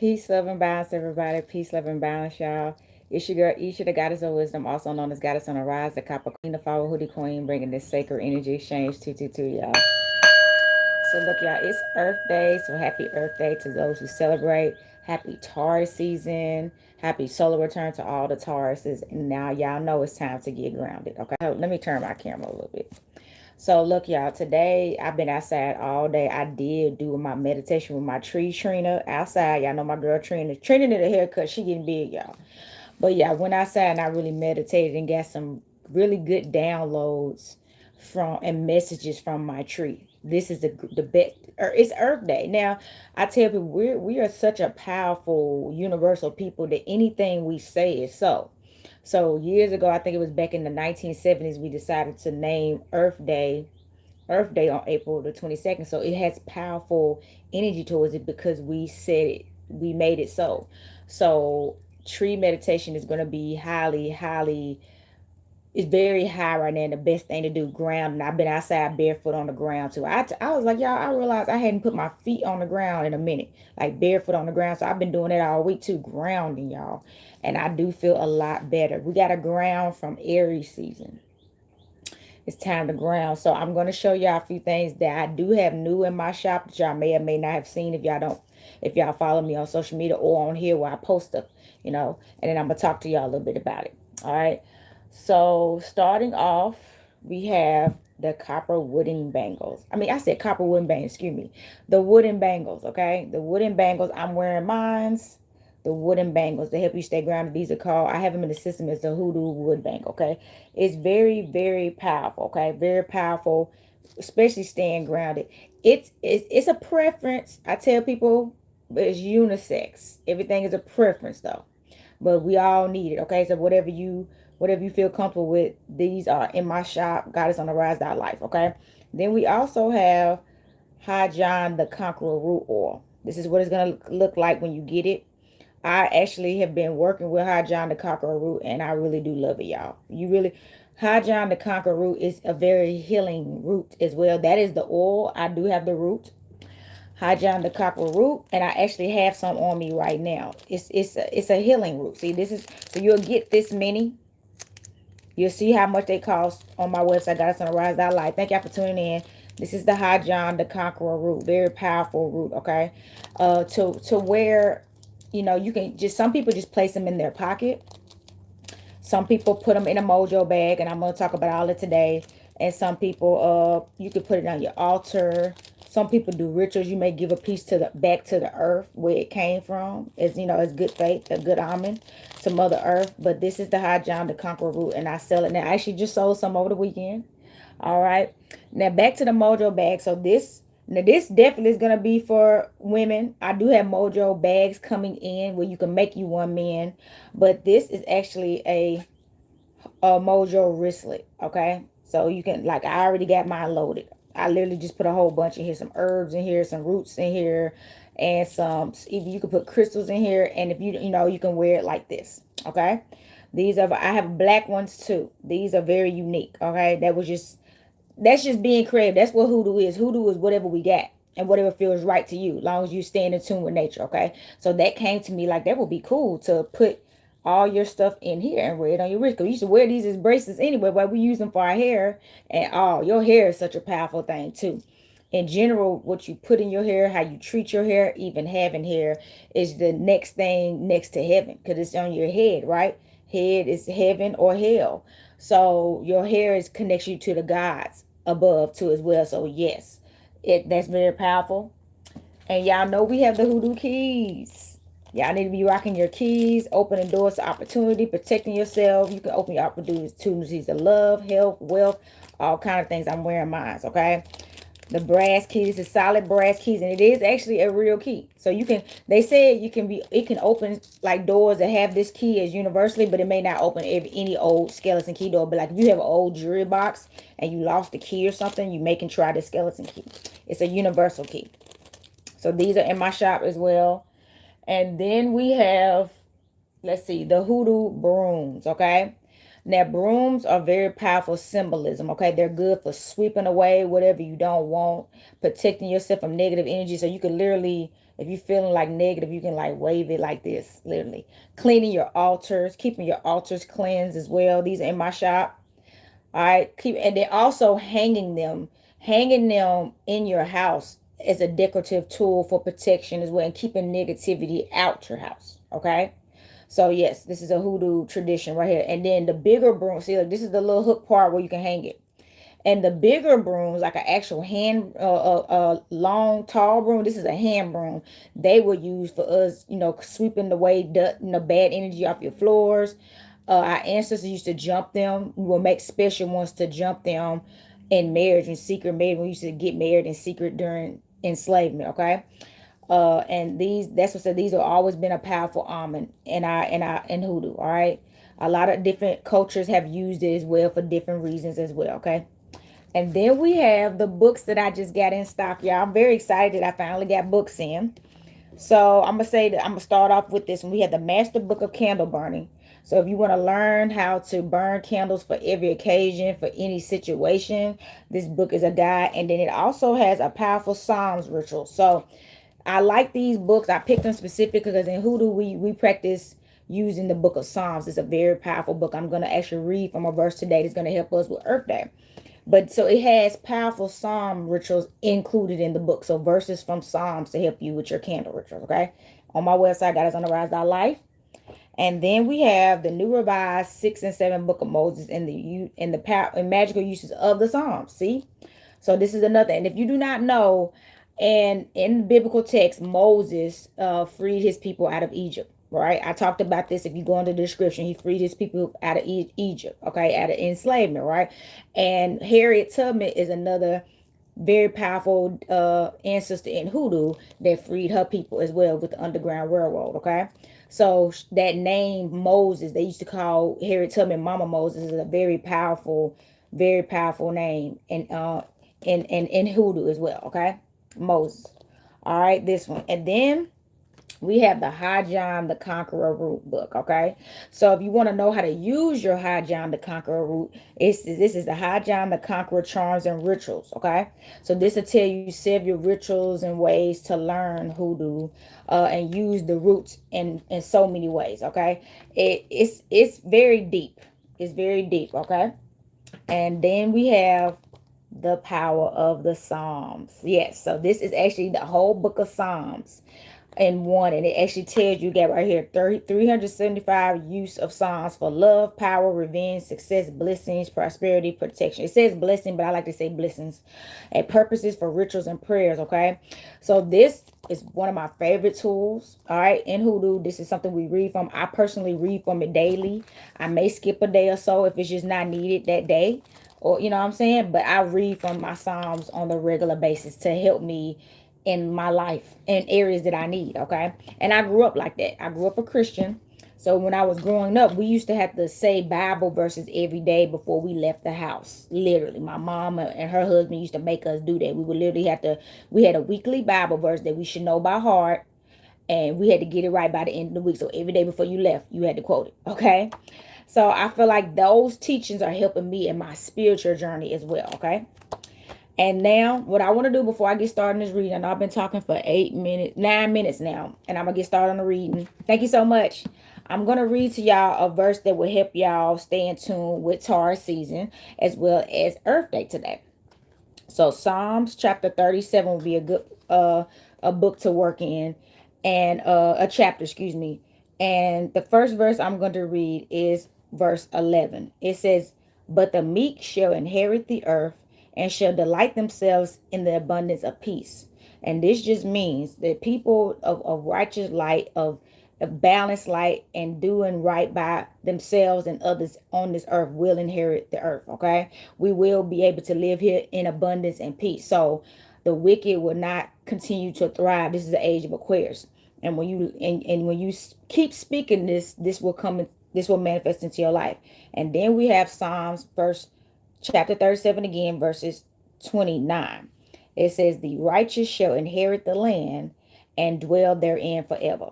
Peace, love, and balance, everybody. Peace, love, and balance, y'all. It's your girl, Isha, the goddess of wisdom, also known as Goddess on the Rise, the Copper Queen, the Flower Hoodie Queen, bringing this sacred energy exchange 222, y'all. So, look, y'all, it's Earth Day, so happy Earth Day to those who celebrate. Happy Taurus season. Happy solar return to all the Tauruses. And now, y'all know it's time to get grounded, okay? So let me turn my camera a little bit. So look, y'all, today I've been outside all day. I did do my meditation with my tree Trina outside. Y'all know my girl Trina. Trina need a haircut. She getting big, y'all. But yeah, I went outside and I really meditated and got some really good downloads from and messages from my tree. This is the best. It's Earth Day. Now, I tell people we are such a powerful universal people that anything we say is so. So years ago, I think it was back in the 1970s, we decided to name Earth Day on April the 22nd. So it has powerful energy towards it because we said it, we made it so. So tree meditation is going to be highly, it's very high right now, and the best thing to do, ground. And I've been outside barefoot on the ground too. I was like, y'all, I realized I hadn't put my feet on the ground in a minute, like barefoot on the ground. So I've been doing that all week too, grounding, y'all. And I do feel a lot better. We got a ground from Aries season. It's time to ground. So I'm going to show y'all a few things that I do have new in my shop that y'all may or may not have seen if y'all follow me on social media or on here where I post stuff, and then I'm going to talk to y'all a little bit about it. All right. So starting off, we have the copper wooden bangles. I mean, I said copper wooden bangles, excuse me. The wooden bangles, okay? The wooden bangles, I'm wearing mines. The wooden bangles to help you stay grounded. These are called, I have them in the system as the Hoodoo wood bangle, okay? It's very powerful, okay? Very powerful, especially staying grounded. It's a preference. I tell people, but it's unisex. Everything is a preference though. But we all need it, okay? So whatever you feel comfortable with, these are in my shop, Goddess on the Rise Life, okay? Then we also have High John the Conqueror root oil. This is what it's gonna look like when you get it. I actually have been working with High John the Conqueror root, and I really do love it, y'all. High John the Conqueror root is a very healing root as well. That is the oil. I do have the root. High John the Conqueror root, and I actually have some on me right now. It's a healing root. See, this is so you'll get this many. You'll see how much they cost on my website, Goddess on the Rise Life. Thank y'all for tuning in. This is the High John the Conqueror root. Very powerful root, okay? To where, you can just, some people just place them in their pocket. Some people put them in a mojo bag, and I'm going to talk about all of it today. And some people, you can put it on your altar. Some people do rituals. You may give a piece back to the earth where it came from. As good faith, a good omen to Mother Earth. But this is the High John the Conqueror root, and I sell it now. I actually just sold some over the weekend. All right. Now back to the mojo bag. So this definitely is gonna be for women. I do have mojo bags coming in where you can make you one man, but this is actually a mojo wristlet. Okay, so you can, like, I already got mine loaded. I literally just put a whole bunch in here, some herbs in here, some roots in here, and some, even you can put crystals in here. And if you can wear it like this. Okay, I have black ones too. These are very unique. Okay, that's just being creative. That's what hoodoo is. Hoodoo is whatever we got and whatever feels right to you, as long as you stand in tune with nature, okay? So that came to me like that would be cool to put all your stuff in here and wear it on your wrist. Because we used to wear these as bracelets anyway, but we use them for our hair. And your hair is such a powerful thing too. In general, what you put in your hair, how you treat your hair, even having hair, is the next thing next to heaven, because it's on your head, right? Head is heaven or hell. So your hair is connects you to the gods above too as well. So yes, that's very powerful. And y'all know we have the hoodoo keys. Y'all need to be rocking your keys, opening doors to opportunity, protecting yourself. You can open your opportunities to love, health, wealth, all kind of things. I'm wearing mine, okay? The brass keys is solid brass keys, and it is actually a real key. So they say it can open like doors that have this key as universally, but it may not open any old skeleton key door. But like if you have an old jewelry box and you lost the key or something, you may can try the skeleton key. It's a universal key. So these are in my shop as well. And then we have, let's see, the hoodoo brooms, okay? Now, brooms are very powerful symbolism, okay? They're good for sweeping away whatever you don't want, protecting yourself from negative energy. So you can literally, if you're feeling like negative, you can like wave it like this, literally. Cleaning your altars, keeping your altars cleansed as well. These are in my shop. All right, keep, and then also hanging them in your house as a decorative tool for protection as well, and keeping negativity out your house. Okay, so yes, this is a hoodoo tradition right here. And then the bigger broom, see, like this is the little hook part where you can hang it. And the bigger brooms, like an actual hand, long, tall broom. This is a hand broom. They were used for us, sweeping away bad energy off your floors. Our ancestors used to jump them. We will make special ones to jump them in marriage and secret marriage. We used to get married in secret during enslavement. Okay. And that's what said, these have always been a powerful almond in hoodoo. All right. A lot of different cultures have used it as well for different reasons as well. Okay. And then we have the books that I just got in stock, y'all. I'm very excited that I finally got books in. So I'm gonna say that I'm gonna start off with this one. We have the Master Book of Candle Burning. So if you want to learn how to burn candles for every occasion, for any situation, this book is a guide. And then it also has a powerful Psalms ritual. So I like these books. I picked them specific because in Hoodoo we practice using the book of Psalms. It's a very powerful book. I'm gonna actually read from a verse today that's gonna help us with Earth Day. But so it has powerful psalm rituals included in the book. So verses from Psalms to help you with your candle rituals. Okay. On my website, goddessontherise.life. And then we have the New Revised 6 and 7 Book of Moses and the power and magical uses of the Psalms. See? So this is another. And if you do not know, and in biblical text, Moses freed his people out of Egypt. Right, I talked about this. If you go into the description, he freed his people out of Egypt. Okay, out of enslavement. Right, and Harriet Tubman is another very powerful ancestor in hoodoo that freed her people as well with the Underground Railroad. Okay, so that name Moses, they used to call Harriet Tubman Mama Moses, is a very powerful name, and in hoodoo as well. Okay, Moses. All right, this one. And then we have the High John the Conqueror root book. Okay, so if you want to know how to use your High John the Conqueror root, this is the High John the Conqueror charms and rituals. Okay, so this will tell you several rituals and ways to learn hoodoo and use the roots in so many ways. Okay, it's very deep. It's very deep. Okay, and then we have the power of the Psalms. Yes, so this is actually the whole book of Psalms in one, and it actually tells you, got right here 375 use of Psalms for love, power, revenge, success, blessings, prosperity, protection. It says blessing, but I like to say blessings, and purposes for rituals and prayers. Okay, so this is one of my favorite tools. All right, in hoodoo, this is something we read from. I personally read from it daily. I may skip a day or so if it's just not needed that day, or you know what I'm saying, but I read from my Psalms on a regular basis to help me in my life in areas that I need. Okay, and I grew up like that. I grew up a Christian, so when I was growing up, we used to have to say Bible verses every day before we left the house. Literally, my mom and her husband used to make us do that. We would literally have to. We had a weekly Bible verse that we should know by heart, and we had to get it right by the end of the week. So every day before you left, you had to quote it. Okay, so I feel like those teachings are helping me in my spiritual journey as well. Okay. And now, what I want to do before I get started in this reading, I know I've been talking for 9 minutes now, and I'm going to get started on the reading. Thank you so much. I'm going to read to y'all a verse that will help y'all stay in tune with Taurus season as well as Earth Day today. So Psalms chapter 37 will be a good a book to work in, and a chapter, excuse me. And the first verse I'm going to read is verse 11. It says, "But the meek shall inherit the earth and shall delight themselves in the abundance of peace." And this just means that people of righteous light, of balanced light, and doing right by themselves and others on this earth will inherit the earth. Okay, we will be able to live here in abundance and peace. So the wicked will not continue to thrive. This is the age of Aquarius, and when you keep speaking this will come, this will manifest into your life. And then we have Psalms first chapter 37 again, verses 29. It says, "The righteous shall inherit the land and dwell therein forever."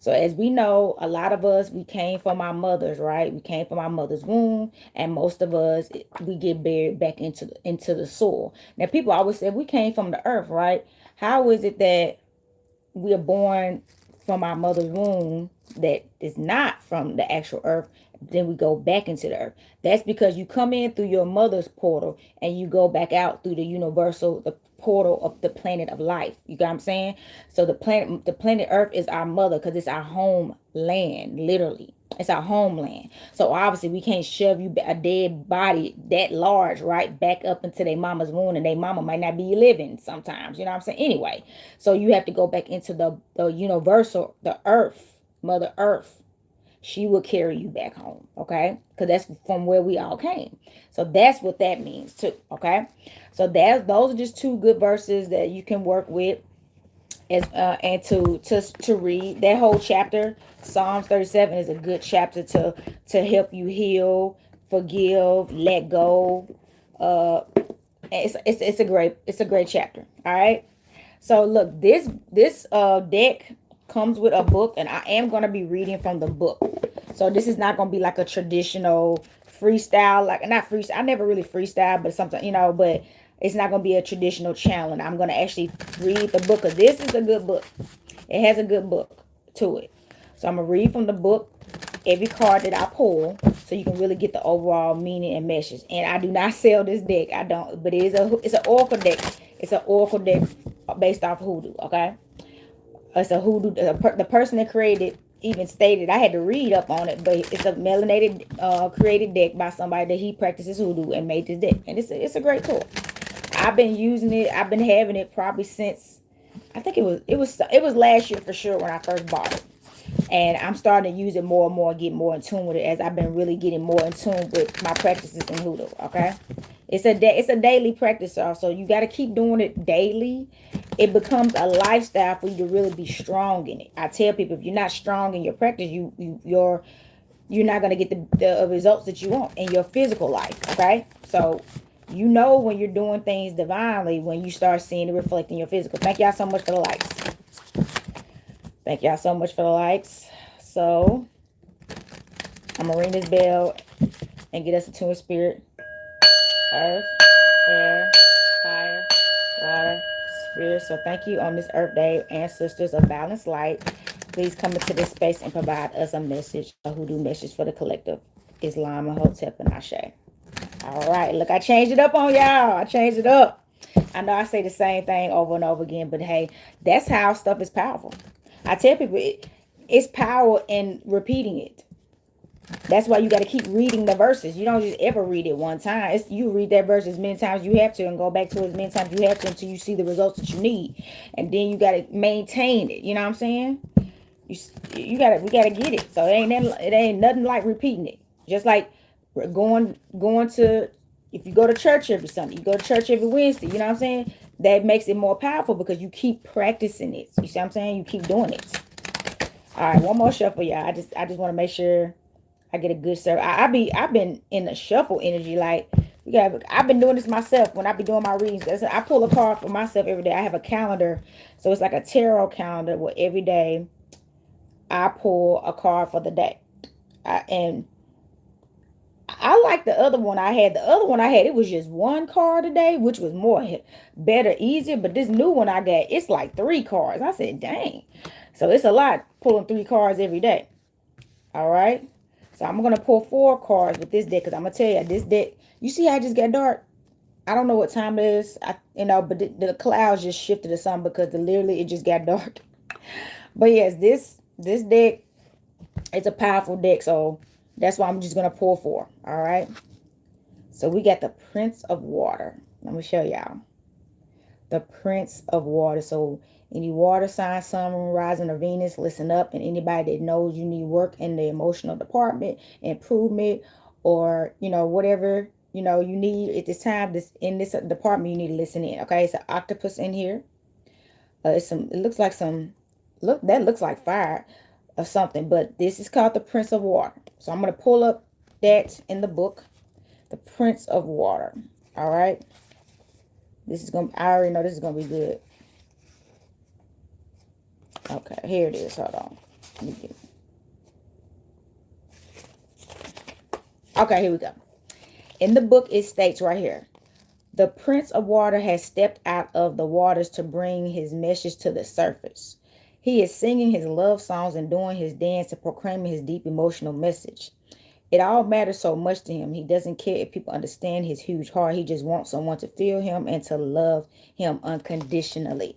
So as we know, a lot of us, we came from our mothers, right? We came from our mother's womb, and most of us, we get buried back into the soil. Now, people always say we came from the earth, right? How is it that we are born from our mother's womb that is not from the actual earth, then we go back into the earth? That's because you come in through your mother's portal and you go back out through the universal, the portal of the planet of life. You got what I'm saying? So the planet earth is our mother because it's our home land, literally. It's our homeland. So obviously we can't shove you a dead body that large right back up into their mama's womb, and their mama might not be living sometimes. You know what I'm saying? Anyway, so you have to go back into the universal, the earth, Mother Earth. She will carry you back home, okay? Because that's from where we all came. So that's what that means too, okay? So those are just two good verses that you can work with as and to read that whole chapter. Psalms 37 is a good chapter to help you heal, forgive, let go. uh it's a great chapter. All right. So look, this deck comes with a book, and I am going to be reading from the book. So this is not going to be like a traditional freestyle, like not freestyle. I never really freestyle, but something, but it's not going to be a traditional challenge. I'm going to actually read the book, because this is a good book. It has a good book to it. So I'm going to read from the book every card that I pull, so you can really get the overall meaning and message. And I do not sell this deck. I don't, but it's an oracle deck. It's an oracle deck based off Hoodoo. Okay, it's a Hoodoo. The person that created even stated, I had to read up on it, but it's a melanated created deck by somebody that he practices Hoodoo and made this deck, and it's a great tool. I've been using it. I've been having it probably since, I think it was last year for sure when I first bought it. And I'm starting to use it more and more, get more in tune with it, as I've been really getting more in tune with my practices in Hoodoo. Okay, it's a daily practice, also. You got to keep doing it daily. It becomes a lifestyle for you to really be strong in it. I tell people, if you're not strong in your practice, you're not going to get the results that you want in your physical life. Okay, so when you're doing things divinely when you start seeing it reflect in your physical. Thank y'all so much for the likes. Thank y'all so much for the likes. So I'm gonna ring this bell and get us into a spirit. Earth, air, fire, water, spirit. So thank you on this Earth Day, ancestors of balanced light. Please come into this space and provide us a message, a Hoodoo message for the collective. Islam, Hotep, and Ashe. All right, look, I changed it up on y'all. I changed it up. I know I say the same thing over and over again, but hey, that's how stuff is powerful. I tell people it's power in repeating it. That's why you got to keep reading the verses. You don't just ever read it one time. You read that verse as many times you have to, and go back to it as many times you have to, until you see the results that you need. And then you got to maintain it. You know what I'm saying? We got to get it. So it ain't nothing like repeating it. Just like going to, if you go to church every Sunday, you go to church every Wednesday. You know what I'm saying? That makes it more powerful because you keep practicing it. You see what I'm saying? You keep doing it. All right, one more shuffle, y'all. I just want to make sure I get a good serve. I've been in the shuffle energy, like I've been doing this myself when I be doing my readings. I pull a card for myself every day. I have a calendar, so it's like a tarot calendar where every day I pull a card for the day. And I like the other one I had. The other one I had, it was just one card a day, which was better, easier. But this new one I got, it's like 3 cards. I said, dang. So it's a lot pulling 3 cards every day. All right. So I'm going to pull 4 cards with this deck, because I'm going to tell you, this deck, you see how it just got dark? I don't know what time it is, but the clouds just shifted or something, because literally it just got dark. But yes, this deck, it's a powerful deck, so that's why I'm just going to pull 4. All right. So we got the Prince of Water. Let me show y'all. The Prince of Water. So any water sign, sun, moon, rising, or Venus, listen up. And anybody that knows you need work in the emotional department, improvement, or whatever you need at this time, in this department, you need to listen in. Okay, it's an octopus in here. It looks like that looks like fire or something, but this is called the Prince of Water. So I'm going to pull up that in the book, the Prince of Water. All right. I already know this is gonna be good. Okay, here it is. Hold on. Okay, here we go. In the book, it states right here, the Prince of Water has stepped out of the waters to bring his message to the surface. He is singing his love songs and doing his dance to proclaim his deep emotional message. It all matters so much to him. He doesn't care if people understand his huge heart. He just wants someone to feel him and to love him unconditionally.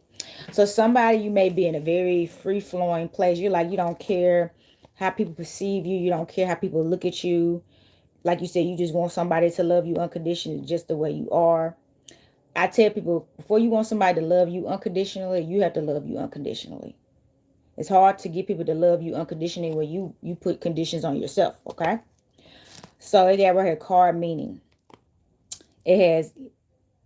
So somebody, you may be in a very free flowing place. You're like, you don't care how people perceive you. You don't care how people look at you. Like you said, you just want somebody to love you unconditionally just the way you are. I tell people, before you want somebody to love you unconditionally, you have to love you unconditionally. It's hard to get people to love you unconditionally when you put conditions on yourself, okay? So it got right here, card meaning. It has,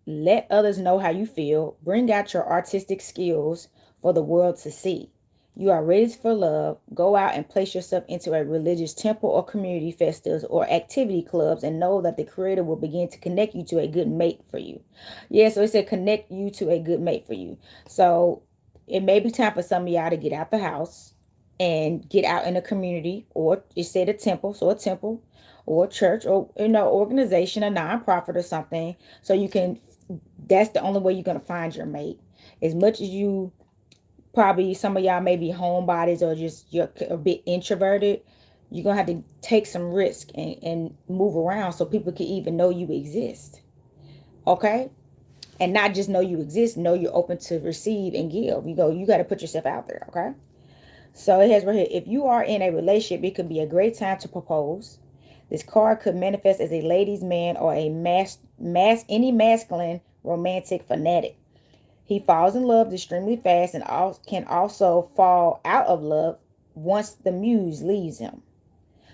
let others know how you feel. Bring out your artistic skills for the world to see. You are ready for love. Go out and place yourself into a religious temple or community festivals or activity clubs and know that the creator will begin to connect you to a good mate for you. Yeah, so it said connect you to a good mate for you. So it may be time for some of y'all to get out the house and get out in a community, or it said a temple, so a temple or a church or organization, a nonprofit or something, so you can, that's the only way you're going to find your mate. As much as you, probably some of y'all may be homebodies or just you're a bit introverted, you're going to have to take some risk and move around so people can even know you exist. Okay? And not just know you exist, know you're open to receive and give. You got to put yourself out there. Okay? So it has right here, if you are in a relationship, it could be a great time to propose. This card could manifest as a ladies' man or a any masculine romantic fanatic. He falls in love extremely fast and can also fall out of love once the muse leaves him.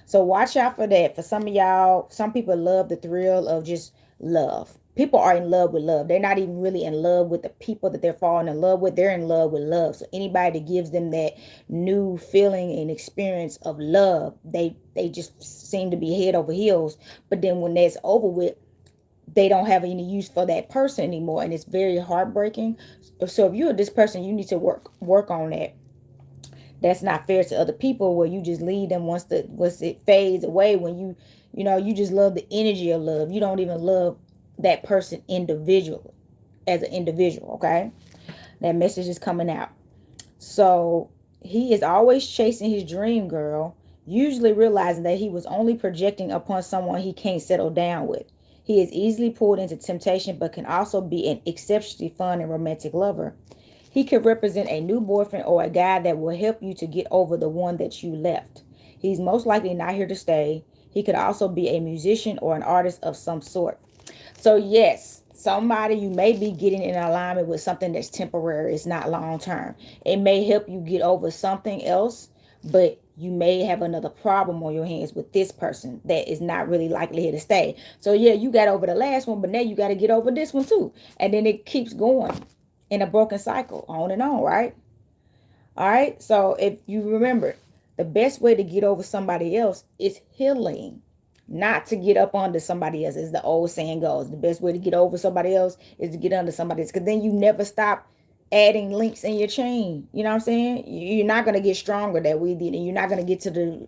So watch out for that. For some of y'all, some people love the thrill of just love. People are in love with love. They're not even really in love with the people that they're falling in love with. They're in love with love. So anybody that gives them that new feeling and experience of love, they just seem to be head over heels. But then when that's over with, they don't have any use for that person anymore, and it's very heartbreaking. So if you're this person, you need to work on that. That's not fair to other people, where you just leave them once it fades away. When you just love the energy of love. You don't even love that person individually, as an individual. Okay, that message is coming out. So he is always chasing his dream girl, usually realizing that he was only projecting upon someone he can't settle down with. He is easily pulled into temptation, but can also be an exceptionally fun and romantic lover. He could represent a new boyfriend or a guy that will help you to get over the one that you left. He's most likely not here to stay. He could also be a musician or an artist of some sort. So yes, somebody, you may be getting in alignment with something that's temporary. It's not long term. It may help you get over something else, but you may have another problem on your hands with this person that is not really likely here to stay. So yeah, you got over the last one, but now you got to get over this one too. And then it keeps going in a broken cycle, on and on, right? All right. So if you remember, the best way to get over somebody else is healing, not to get up under somebody else. As the old saying goes, the best way to get over somebody else is to get under somebody else. Because then you never stop adding links in your chain. You know what I'm saying? You're not going to get stronger that way, and you're not going to get to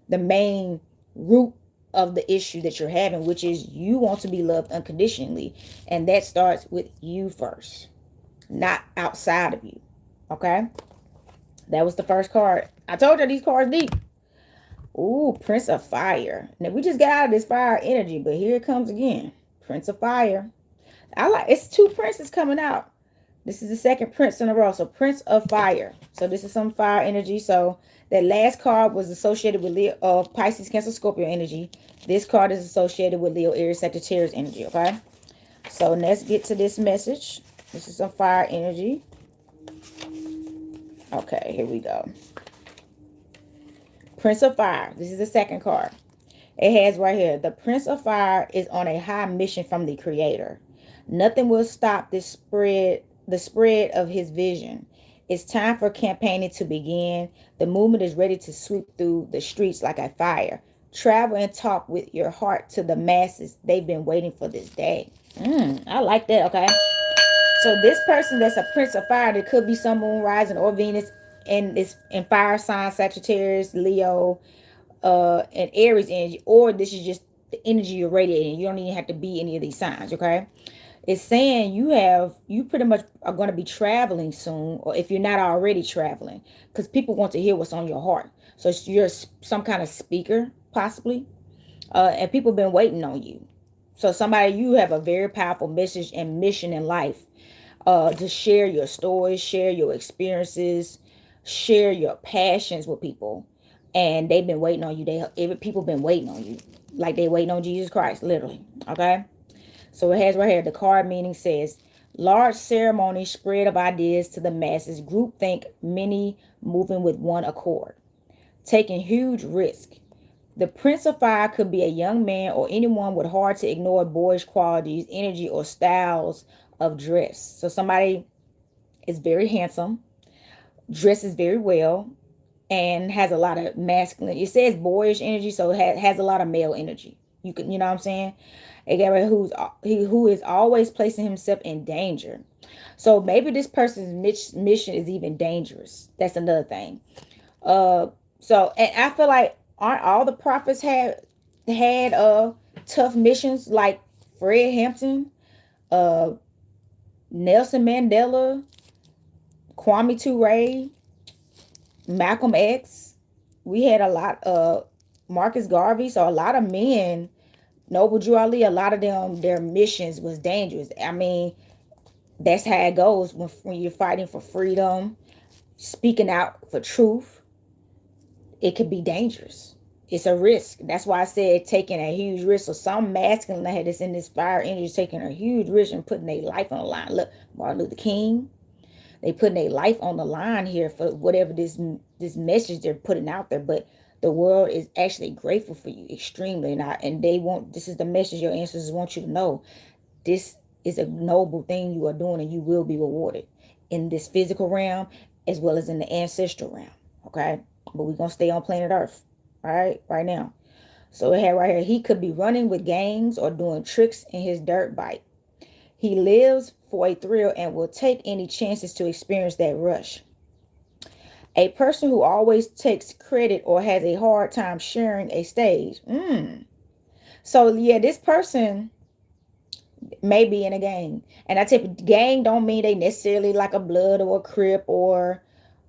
the main root of the issue that you're having, which is you want to be loved unconditionally. And that starts with you first, not outside of you. Okay? That was the first card. I told you these cards deep. Ooh, Prince of Fire. Now we just got out of this fire energy, but here it comes again. Prince of Fire. It's two princes coming out. This is the second prince in a row. So Prince of Fire. So this is some fire energy. So that last card was associated with Leo of Pisces, Cancer, Scorpio energy. This card is associated with Leo, Aries, Sagittarius energy. Okay. So let's get to this message. This is some fire energy. Okay, here we go. Prince of Fire. This is the second card. It has right here, the Prince of Fire is on a high mission from the Creator. Nothing will stop the spread of his vision. It's time for campaigning to begin. The movement is ready to sweep through the streets like a fire. Travel and talk with your heart to the masses. They've been waiting for this day. I like that, okay? So this person that's a Prince of Fire, there could be some moon rising or Venus and it's in fire sign, Sagittarius, Leo, and Aries energy, or this is just the energy you're radiating. You don't even have to be any of these signs, okay? It's saying you pretty much are going to be traveling soon, or if you're not already traveling, because people want to hear what's on your heart. So you're some kind of speaker, possibly, and people have been waiting on you. So somebody, you have a very powerful message and mission in life, to share your stories, share your experiences, share your passions with people, and they've been waiting on you. People been waiting on you, like they waiting on Jesus Christ, literally. Okay. So it has right here, the card meaning says, large ceremony, spread of ideas to the masses, group think, many moving with one accord, taking huge risk. The Prince of Fire could be a young man or anyone with hard to ignore boyish qualities, energy, or styles of dress. So somebody is very handsome, dresses very well, and has a lot of masculine. It says boyish energy, so it has a lot of male energy. You know what I'm saying? A guy who is always placing himself in danger. So maybe this person's mission is even dangerous. That's another thing. Uh, so and I feel like aren't all the prophets had tough missions, like Fred Hampton, uh Nelson Mandela, Kwame Ture, Malcolm X. We had a lot of Marcus Garvey. So a lot of men, Noble Drew Ali, a lot of them, their missions was dangerous. I mean, that's how it goes when you're fighting for freedom, speaking out for truth. It could be dangerous. It's a risk. That's why I said taking a huge risk. So some masculine that that's in this fire energy taking a huge risk and putting their life on the line. Look, Martin Luther King, they putting their life on the line here for whatever this message they're putting out there. But the world is actually grateful for you extremely, and they want, this is the message your ancestors want you to know. This is a noble thing you are doing, and you will be rewarded in this physical realm as well as in the ancestral realm. Okay, but we're gonna stay on planet Earth, all right now. So it had right here, he could be running with gangs or doing tricks in his dirt bike. He lives for a thrill and will take any chances to experience that rush. A person who always takes credit or has a hard time sharing a stage. So yeah, this person may be in a gang. And I tell you, gang don't mean they necessarily like a blood or a crip or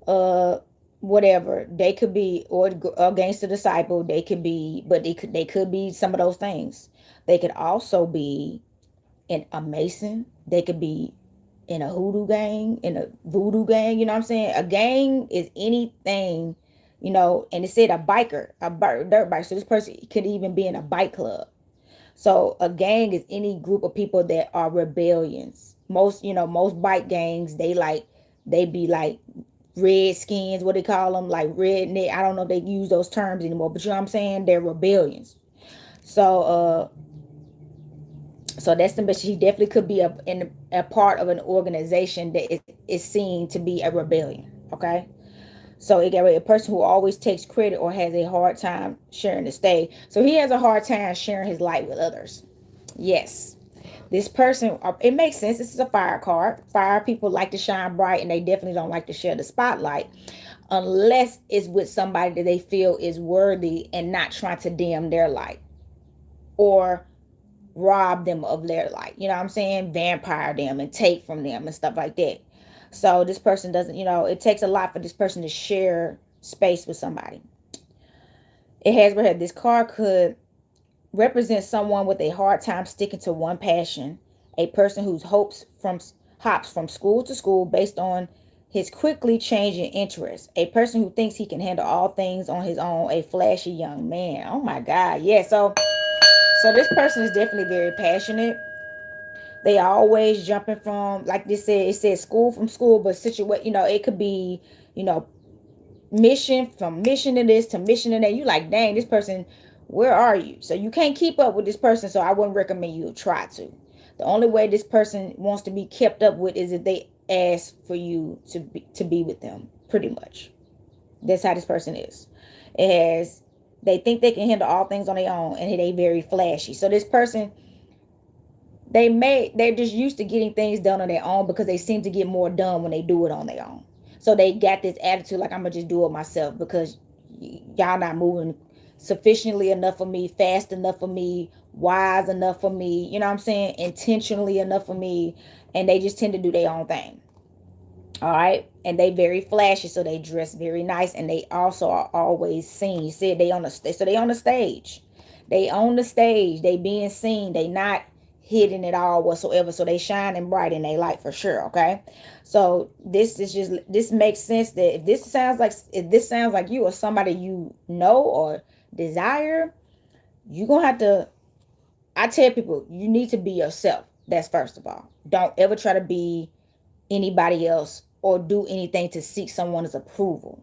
uh whatever. They could be, or a gangster disciple. They could be, but they could be some of those things. They could also be in a Mason. They could be in a hoodoo gang, in a voodoo gang. You know what I'm saying? A gang is anything, and it said a biker, dirt bike. So this person could even be in a bike club. So a gang is any group of people that are rebellions. Most bike gangs, they be like redskins, what they call them, like redneck. I don't know if they use those terms anymore, but you know what I'm saying? They're rebellions. So that's the message. He definitely could be a part of an organization that is seen to be a rebellion. Okay. So it got a person who always takes credit or has a hard time sharing the stage. So he has a hard time sharing his light with others. Yes. This person, it makes sense. This is a fire card. Fire people like to shine bright, and they definitely don't like to share the spotlight unless it's with somebody that they feel is worthy and not trying to dim their light or rob them of their light. You know what I'm saying? Vampire them and take from them and stuff like that. So this person doesn't, it takes a lot for this person to share space with somebody. It has right here, this card could represent someone with a hard time sticking to one passion, a person whose hops from school to school based on his quickly changing interests, a person who thinks he can handle all things on his own, a flashy young man. Oh my God. Yeah. So this person is definitely very passionate. They are always jumping from, like they said, it says school from school, but it could be, you know, mission from mission to this to mission to that. You like, dang, this person, where are you? So you can't keep up with this person. So I wouldn't recommend you try to. The only way this person wants to be kept up with is if they ask for you to be with them. Pretty much, that's how this person is. They think they can handle all things on their own, and they very flashy. So this person, they're just used to getting things done on their own because they seem to get more done when they do it on their own. So they got this attitude like, I'm gonna just do it myself because y'all not moving sufficiently enough for me, fast enough for me, wise enough for me, you know what I'm saying, intentionally enough for me. And they just tend to do their own thing. All right. And they very flashy, so they dress very nice, and they also are always seen. You said they on the stage, so they on the stage. They on the stage. They being seen. They not hidden at all whatsoever. So they shining bright in they light for sure. Okay. So this makes sense that if this sounds like you or somebody you know or desire, you gonna have to. I tell people you need to be yourself. That's first of all. Don't ever try to be anybody else or do anything to seek someone's approval.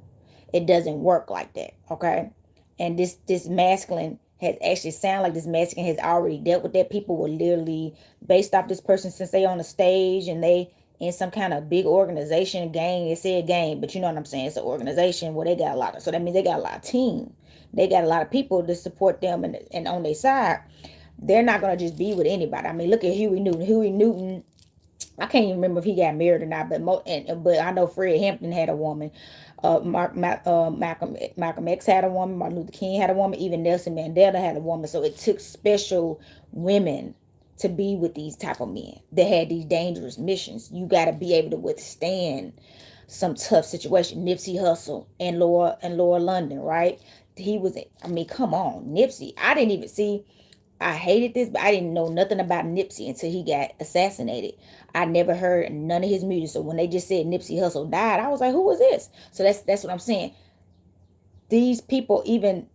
It doesn't work like that, okay? And this masculine has actually sound like this masculine has already dealt with that. People were literally based off this person since they on the stage and they in some kind of big organization gang. It said gang, but you know what I'm saying? It's an organization where they got a lot of, so that means they got a lot of team. They got a lot of people to support them and on their side. They're not gonna just be with anybody. I mean, look at Huey Newton. Huey Newton, I can't even remember if he got married or not, but I know Fred Hampton had a woman. Malcolm X had a woman. Martin Luther King had a woman. Even Nelson Mandela had a woman. So it took special women to be with these type of men that had these dangerous missions. You got to be able to withstand some tough situation. Nipsey Hussle and Laura London, right? He was. I mean, come on, Nipsey. I didn't even see. I hated this, but I didn't know nothing about Nipsey until he got assassinated. I never heard none of his music. So when they just said Nipsey Hussle died, I was like, who was this? So that's what I'm saying. These people, even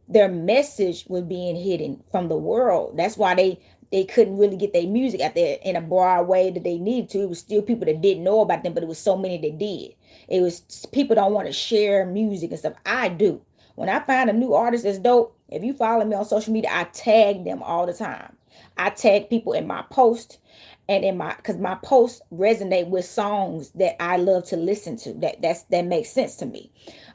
their message was being hidden from the world. That's why they couldn't really get their music out there in a broad way that they needed to. It was still people that didn't know about them, but it was so many that did. It was people don't want to share music and stuff. I do. When I find a new artist that's dope, if you follow me on social media, I tag them all the time. I tag people in my post and in my because my posts resonate with songs that I love to listen to. That makes sense to me.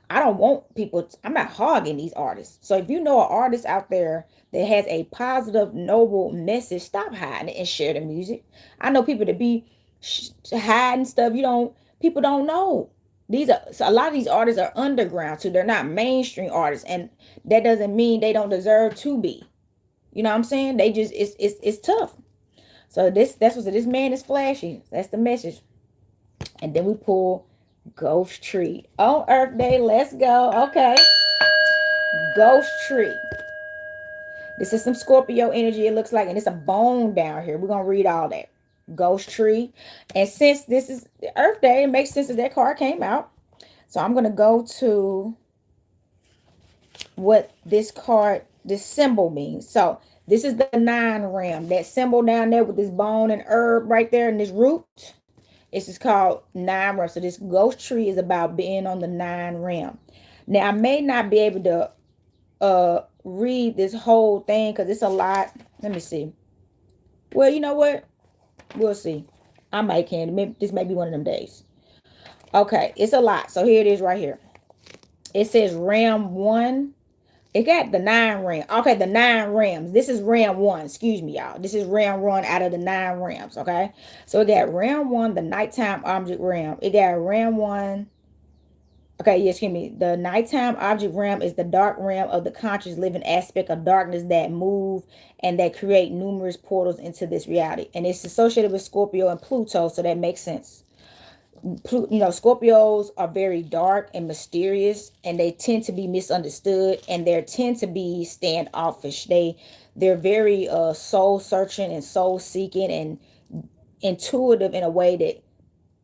I don't want people. I'm not hogging these artists. So if you know an artist out there that has a positive, noble message, stop hiding it and share the music. I know people that be hiding stuff. People don't know. These are so a lot of these artists are underground too. They're not mainstream artists, and that doesn't mean they don't deserve to be. You know what I'm saying? They just it's tough. So that's what this man is flashy. That's the message. And then we pull Ghost Tree on Earth Day. Let's go. Okay, Ghost Tree. This is some Scorpio energy. It looks like, and it's a bone down here. We're gonna read all that. Ghost Tree, and since this is Earth Day, it makes sense that card came out. So I'm gonna go to what this symbol means. So this is the 9 ram. That symbol down there with this bone and herb right there and this root. This is called 9 ram. So this ghost tree is about being on the 9 ram. Now I may not be able to read this whole thing because it's a lot. Let me see. Well, you know what? We'll see. I might can. Maybe this may be one of them days. Okay, it's a lot. So here it is right here. It says ram 1. It got the 9 ram. Okay, the 9 rams. This is ram 1. Excuse me, y'all. This is ram 1 out of the 9 rams. Okay. So it got ram 1, the nighttime object ram. It got ram 1. Okay, yes, excuse me. The nighttime object ram is the dark ram of the conscious living aspect of darkness that move and that create numerous portals into this reality. And it's associated with Scorpio and Pluto, so that makes sense. Scorpios are very dark and mysterious, and they tend to be misunderstood, and they tend to be standoffish. They're very soul searching and soul seeking and intuitive in a way that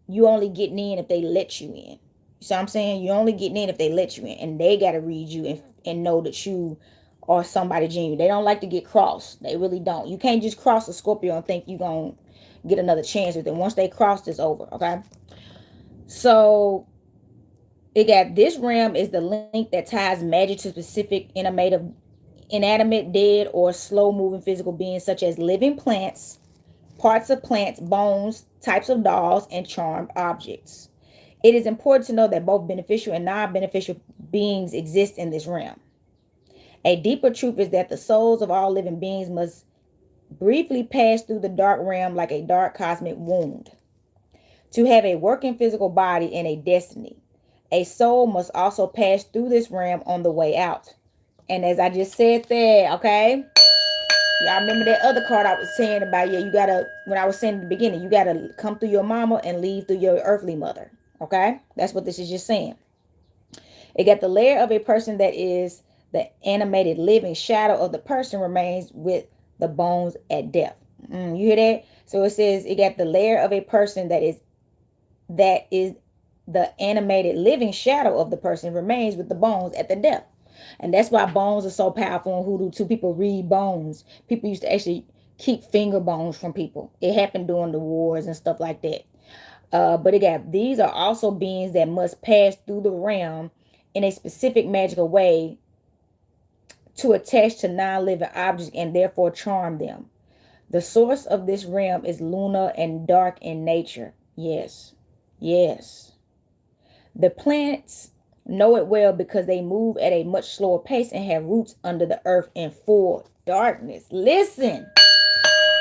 you only getting in if they let you in. You see what I'm saying? You only getting in if they let you in, and they got to read you and know that you are somebody genuine. They don't like to get crossed. They really don't. You can't just cross a Scorpio and think you're going to get another chance with them. Once they cross, it's over, okay? So it got this ram is the link that ties magic to specific inanimate, dead, or slow moving physical beings such as living plants, parts of plants, bones, types of dolls, and charmed objects. It is important to know that both beneficial and non-beneficial beings exist in this realm. A deeper truth is that the souls of all living beings must briefly pass through the dark realm like a dark cosmic wound. To have a working physical body and a destiny, a soul must also pass through this realm on the way out. And as I just said there, okay, y'all remember that other card I was saying about, yeah, you gotta, when I was saying at the beginning, you gotta come through your mama and leave through your earthly mother. Okay, that's what this is just saying. It got the layer of a person that is the animated living shadow of the person remains with the bones at death. You hear that? So it says it got the layer of a person that is the animated living shadow of the person remains with the bones at the death. And that's why bones are so powerful in hoodoo too. People read bones. People used to actually keep finger bones from people. It happened during the wars and stuff like that. But again, these are also beings that must pass through the realm in a specific magical way to attach to non-living objects and therefore charm them. The source of this realm is lunar and dark in nature. Yes. Yes. The plants know it well because they move at a much slower pace and have roots under the earth in full darkness. Listen.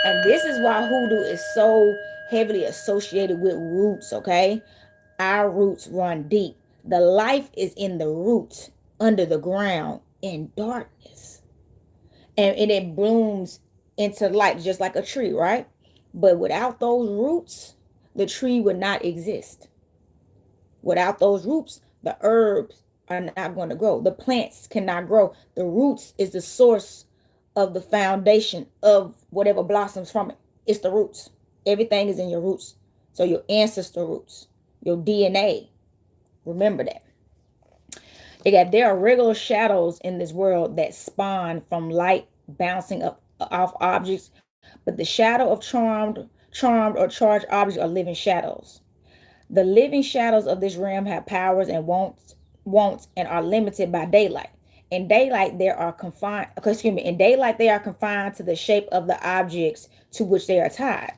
And this is why hoodoo is so heavily associated with roots, okay? Our roots run deep. The life is in the roots, under the ground, in darkness. And it blooms into light just like a tree, right? But without those roots, the tree would not exist. Without those roots, the herbs are not going to grow. The plants cannot grow. The roots is the source of the foundation of whatever blossoms from it. It's the roots. Everything is in your roots. So your ancestor roots, your DNA. Remember that. There are regular shadows in this world that spawn from light bouncing up off objects, but the shadow of charmed or charged objects are living shadows. The living shadows of this realm have powers and wants and are limited by daylight. In daylight, In daylight, they are confined to the shape of the objects to which they are tied.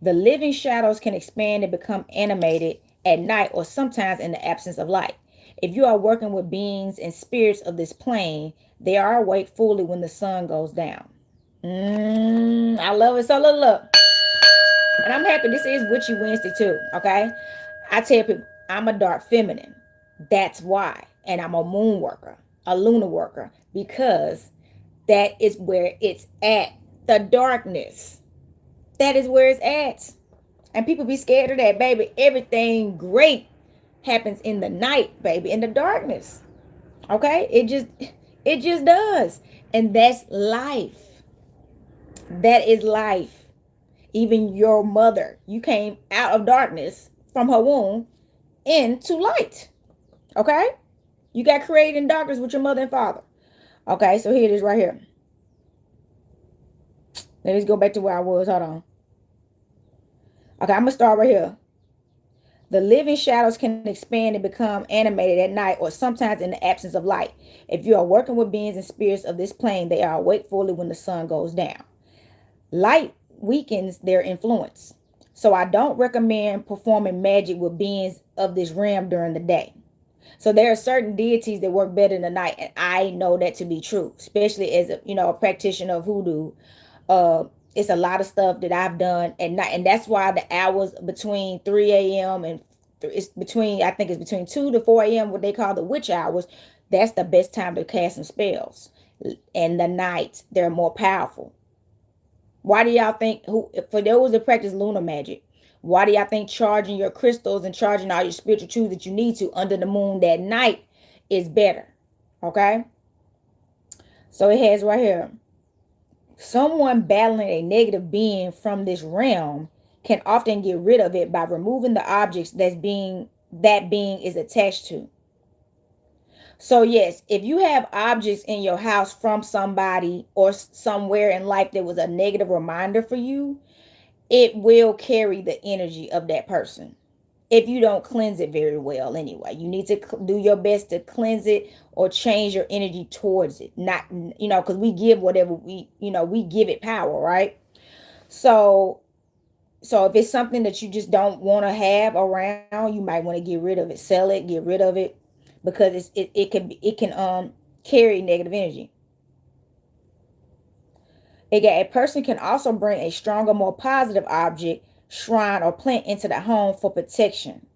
The living shadows can expand and become animated at night or sometimes in the absence of light. If you are working with beings and spirits of this plane, they are awake fully when the sun goes down. I love it. So look. And I'm happy this is Witchy Wednesday too, okay? I tell people, I'm a dark feminine. That's why. And I'm a moon worker, a lunar worker, because that is where it's at. The darkness. That is where it's at. And people be scared of that, baby. Everything great happens in the night, baby, in the darkness. Okay? It just does. And that's life. That is life. Even your mother, you came out of darkness from her womb into light. Okay? You got created in darkness with your mother and father. Okay, so here it is right here. Let me go back to where I was. Hold on. Okay, I'm going to start right here. The living shadows can expand and become animated at night or sometimes in the absence of light. If you are working with beings and spirits of this plane, they are awake fully when the sun goes down. Light weakens their influence. So I don't recommend performing magic with beings of this realm during the day. So there are certain deities that work better in the night, and I know that to be true, especially as a practitioner of hoodoo. It's a lot of stuff that I've done at night, and that's why the hours between 3 a.m. and I think it's between 2 to 4 a.m. what they call the witch hours. That's the best time to cast some spells. And the nights, they're more powerful. Why do y'all think, for those that practice lunar magic, why do y'all think charging your crystals and charging all your spiritual tools that you need to under the moon that night is better? Okay? So it has right here. Someone battling a negative being from this realm can often get rid of it by removing the objects that being is attached to. So yes, if you have objects in your house from somebody or somewhere in life that was a negative reminder for you, it will carry the energy of that person. If you don't cleanse it very well anyway, you need to do your best to cleanse it or change your energy towards it. Not, because we give whatever we give it power, right? So if it's something that you just don't want to have around, you might want to get rid of it, sell it, get rid of it, because it can carry negative energy. A person can also bring a stronger, more positive object shrine, or plant into the home for protection.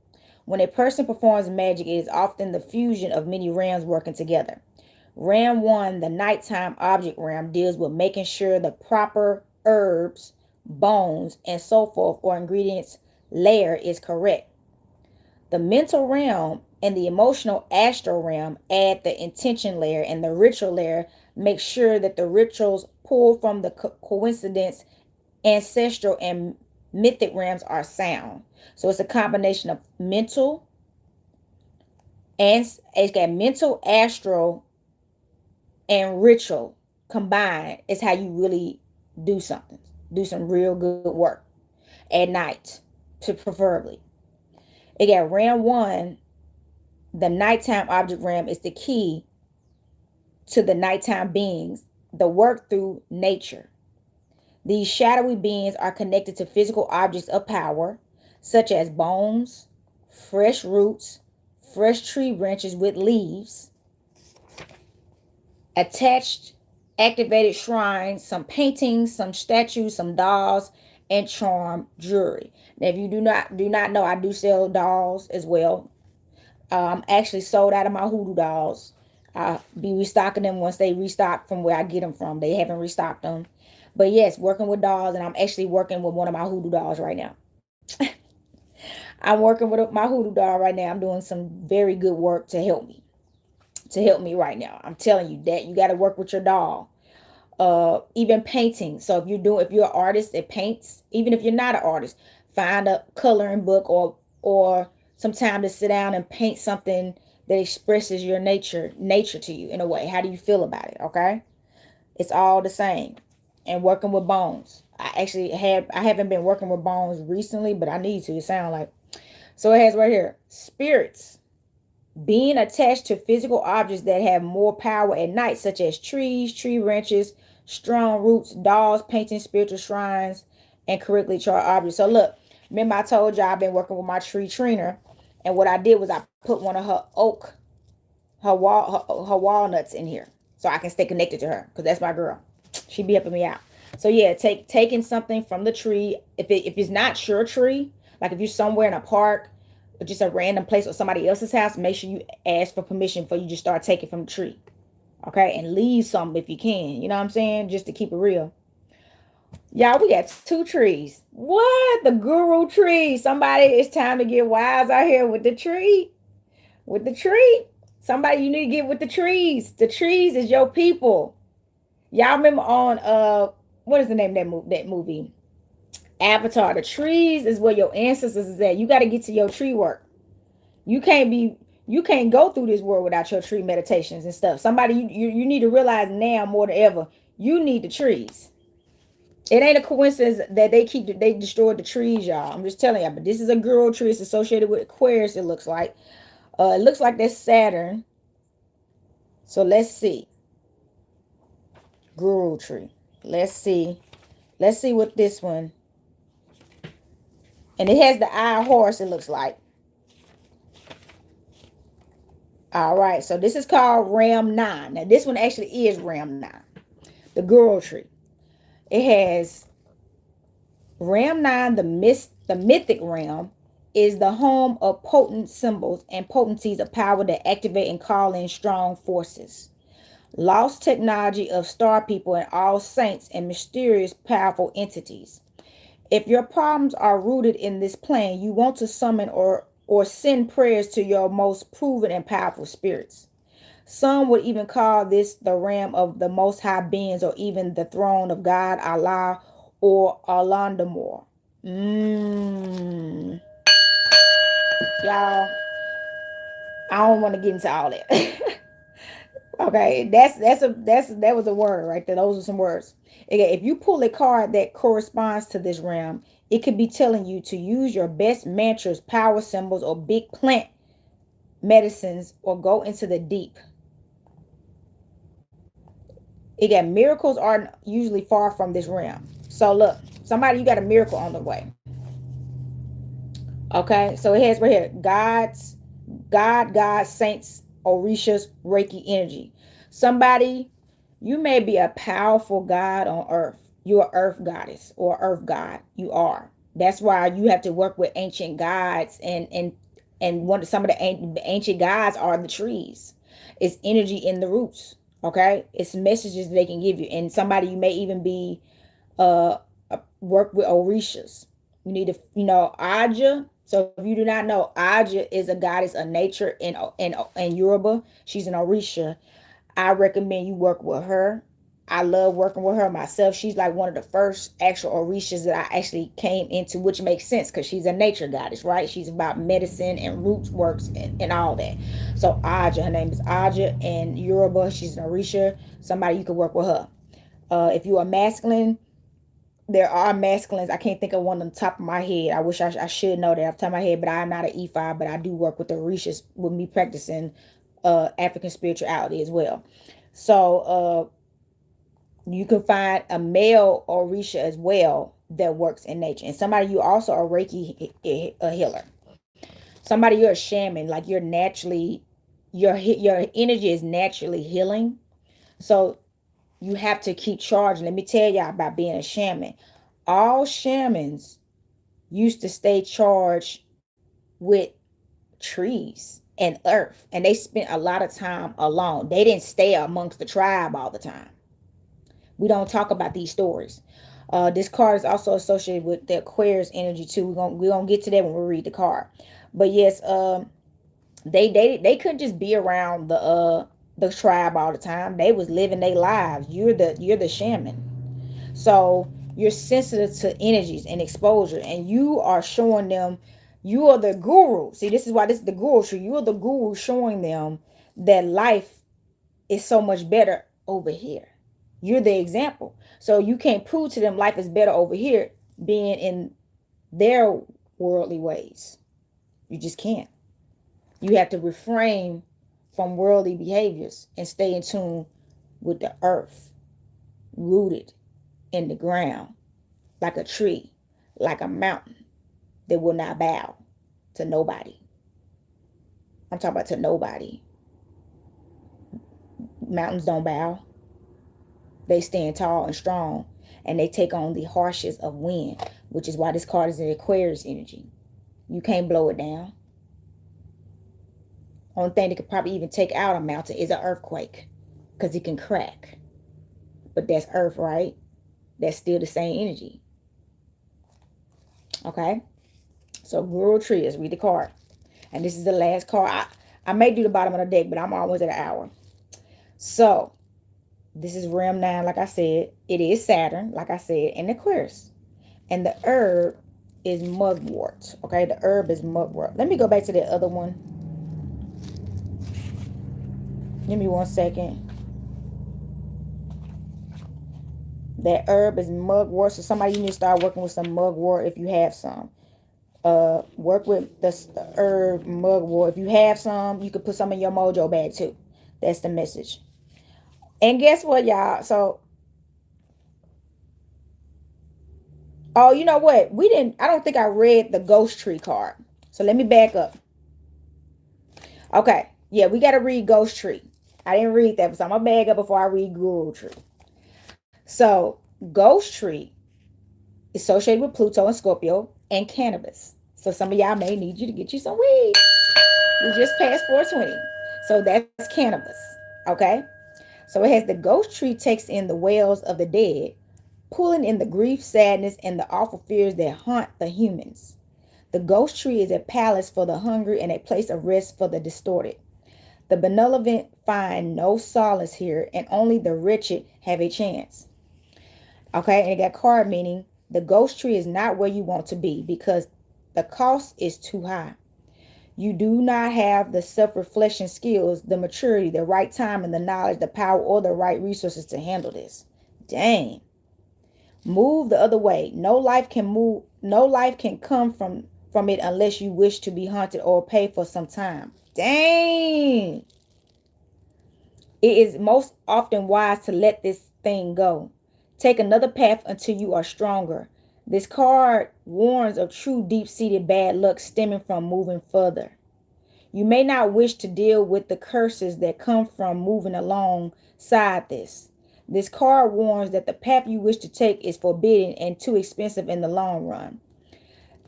When a person performs magic, it is often the fusion of many realms working together. Ram 1, the nighttime object realm, deals with making sure the proper herbs, bones, and so forth, or ingredients layer is correct. The mental realm and the emotional astral realm add the intention layer, and the ritual layer makes sure that the rituals pull from the coincidence, ancestral, and mythic realms are sound. So it's a combination of mental and it's got mental, astral, and ritual combined is how you really do something. Do some real good work at night, to preferably. It got RAM 1, the nighttime object RAM is the key to the nighttime beings, the work through nature. These shadowy beings are connected to physical objects of power, such as bones, fresh roots, fresh tree branches with leaves, attached activated shrines, some paintings, some statues, some dolls, and charm jewelry. Now, if you do not know, I do sell dolls as well. Actually sold out of my hoodoo dolls. I'll be restocking them once they restock from where I get them from. They haven't restocked them. But yes, working with dolls, and I'm actually working with one of my hoodoo dolls right now. I'm working with my hoodoo doll right now. I'm doing some very good work to help me right now. I'm telling you that you got to work with your doll. Even painting. So if you're an artist that paints, even if you're not an artist, find a coloring book or some time to sit down and paint something that expresses your nature to you in a way. How do you feel about it? Okay, it's all the same. And working with bones. I haven't been working with bones recently, but I need to. It sound like so. It has right here spirits being attached to physical objects that have more power at night, such as trees, tree branches, strong roots, dolls, painting, spiritual shrines, and correctly charged objects. So look, remember I told you I've been working with my tree trainer, and what I did was I put one of her walnuts in here so I can stay connected to her because that's my girl. She be helping me out. So yeah, taking something from the tree. If it's not your tree, like if you're somewhere in a park or just a random place or somebody else's house, make sure you ask for permission before you just start taking from the tree. Okay, and leave some if you can. You know what I'm saying? Just to keep it real. Y'all, we got two trees. What? The guru tree. Somebody, it's time to get wise out here with the tree. With the tree. Somebody, you need to get with the trees. The trees is your people. Y'all remember on what is the name of that movie? Avatar. The trees is where your ancestors is at. You got to get to your tree work. You can't be you can't go through this world without your tree meditations and stuff. Somebody you need to realize now more than ever, you need the trees. It ain't a coincidence that they destroyed the trees, y'all. I'm just telling y'all. But this is a girl tree. It's associated with Aquarius. It looks like. It looks like that's Saturn. So let's see. Guru tree. Let's see. Let's see what this one. And it has the eye horse. It looks like. All right. So this is called Ram 9. Now this one actually is Ram 9. The Guru tree. It has Ram 9, the mythic realm, is the home of potent symbols and potencies of power that activate and call in strong forces. Lost technology of star people and all saints and mysterious powerful entities. If your problems are rooted in this plane, you want to summon or send prayers to your most proven and powerful spirits. Some would even call this the realm of the most high beings or even the throne of God, Allah, or Alandamore. Y'all, I don't want to get into all that. Okay, that was a word right there. Those are some words. Okay, if you pull a card that corresponds to this realm, it could be telling you to use your best mantras, power symbols, or big plant medicines, or go into the deep. Again, miracles are usually far from this realm. So look, somebody, you got a miracle on the way. Okay, so it has right here, God, saints, Orishas, Reiki energy. Somebody, you may be a powerful God on earth. You're an earth goddess or earth god. You are. That's why you have to work with ancient gods, and one some of the ancient gods are the trees. It's energy in the roots. Okay, it's messages they can give you, and somebody you may even be work with orishas. You need to, Aja. So if you do not know, Aja is a goddess of nature in Yoruba. She's an orisha. I recommend you work with her. I love working with her myself. She's like one of the first actual orishas that I actually came into, which makes sense because she's a nature goddess, right? She's about medicine and roots works and all that. So Aja, her name is Aja, and Yoruba, she's an orisha. Somebody you can work with her. If you are masculine, there are masculines. I can't think of one on the top of my head. I wish I should know that off the top of my head, but I'm not an E5, but I do work with the Orishas with me practicing African spirituality as well. So you can find a male Orisha as well that works in nature. And somebody you also a Reiki a healer. Somebody you're a shaman, like you're naturally your energy is naturally healing. So you have to keep charging. Let me tell y'all about being a shaman. All shamans used to stay charged with trees and earth, and they spent a lot of time alone. They didn't stay amongst the tribe all the time. We don't talk about these stories. This card is also associated with the Aquarius energy too. We're gonna get to that when we read the card. But yes, they couldn't just be around the tribe all the time. They was living their lives. You're the shaman. So you're sensitive to energies and exposure, and you are showing them you are the guru. See, this is why this is the guru tree. You are the guru showing them that life is so much better over here. You're the example. So you can't prove to them life is better over here being in their worldly ways. You just can't. You have to refrain from worldly behaviors and stay in tune with the earth, rooted in the ground, like a tree, like a mountain that will not bow to nobody. I'm talking about to nobody. Mountains don't bow. They stand tall and strong, and they take on the harshest of wind, which is why this card is in Aquarius energy. You can't blow it down. Only thing that could probably even take out a mountain is an earthquake, because it can crack. But that's earth, right? That's still the same energy. Okay? So Guru Tree, let's read the card. And this is the last card. I may do the bottom of the deck, but I'm almost at an hour. So this is realm 9, like I said. It is Saturn, like I said, in Aquarius. And the herb is mugwort. Okay, the herb is mugwort. Let me go back to the other one. Give me 1 second. That herb is mugwort. So somebody, you need to start working with some mugwort if you have some. Work with the herb mugwort. If you have some, you could put some in your mojo bag too. That's the message. And guess what, y'all? So, oh, you know what? I don't think I read the ghost tree card. So let me back up. Okay. Yeah, we got to read ghost tree. I didn't read that, so I'm going to back up before I read guru tree. So, ghost tree is associated with Pluto and Scorpio and cannabis. So some of y'all may need you to get you some weed. We just passed 420. So that's cannabis. Okay? So it has the ghost tree takes in the wails of the dead, pulling in the grief, sadness, and the awful fears that haunt the humans. The ghost tree is a palace for the hungry and a place of rest for the distorted. The benevolent find no solace here, and only the wretched have a chance. Okay, and it got card meaning the ghost tree is not where you want to be because the cost is too high. You do not have the self-reflection skills, the maturity, the right time, and the knowledge, the power, or the right resources to handle this. Dang. Move the other way. No life can move. No life can come from it unless you wish to be haunted or pay for some time. Dang. It is most often wise to let this thing go. Take another path until you are stronger. This card warns of true deep-seated bad luck stemming from moving further. You may not wish to deal with the curses that come from moving alongside this. This card warns that the path you wish to take is forbidden and too expensive in the long run.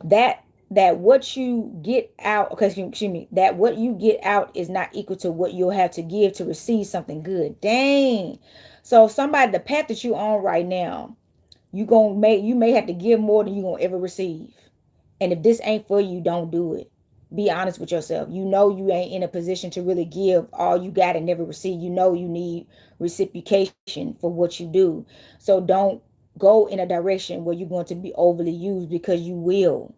that that what you get out, okay, excuse me, that what you get out is not equal to what you'll have to give to receive something good. Dang. So somebody, the path that you on right now, you may have to give more than you gonna ever receive. And if this ain't for you, don't do it. Be honest with yourself. You know you ain't in a position to really give all you got and never receive. You know you need reciprocation for what you do. So don't go in a direction where you're going to be overly used, because you will.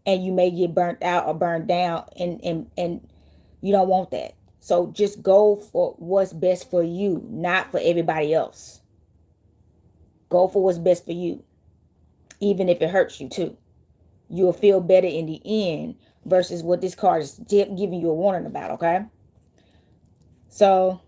And you may get burnt out or burned down, and you don't want that. So just go for what's best for you, not for everybody else. Go for what's best for you, even if it hurts you too. You'll feel better in the end versus what this card is giving you a warning about, okay? So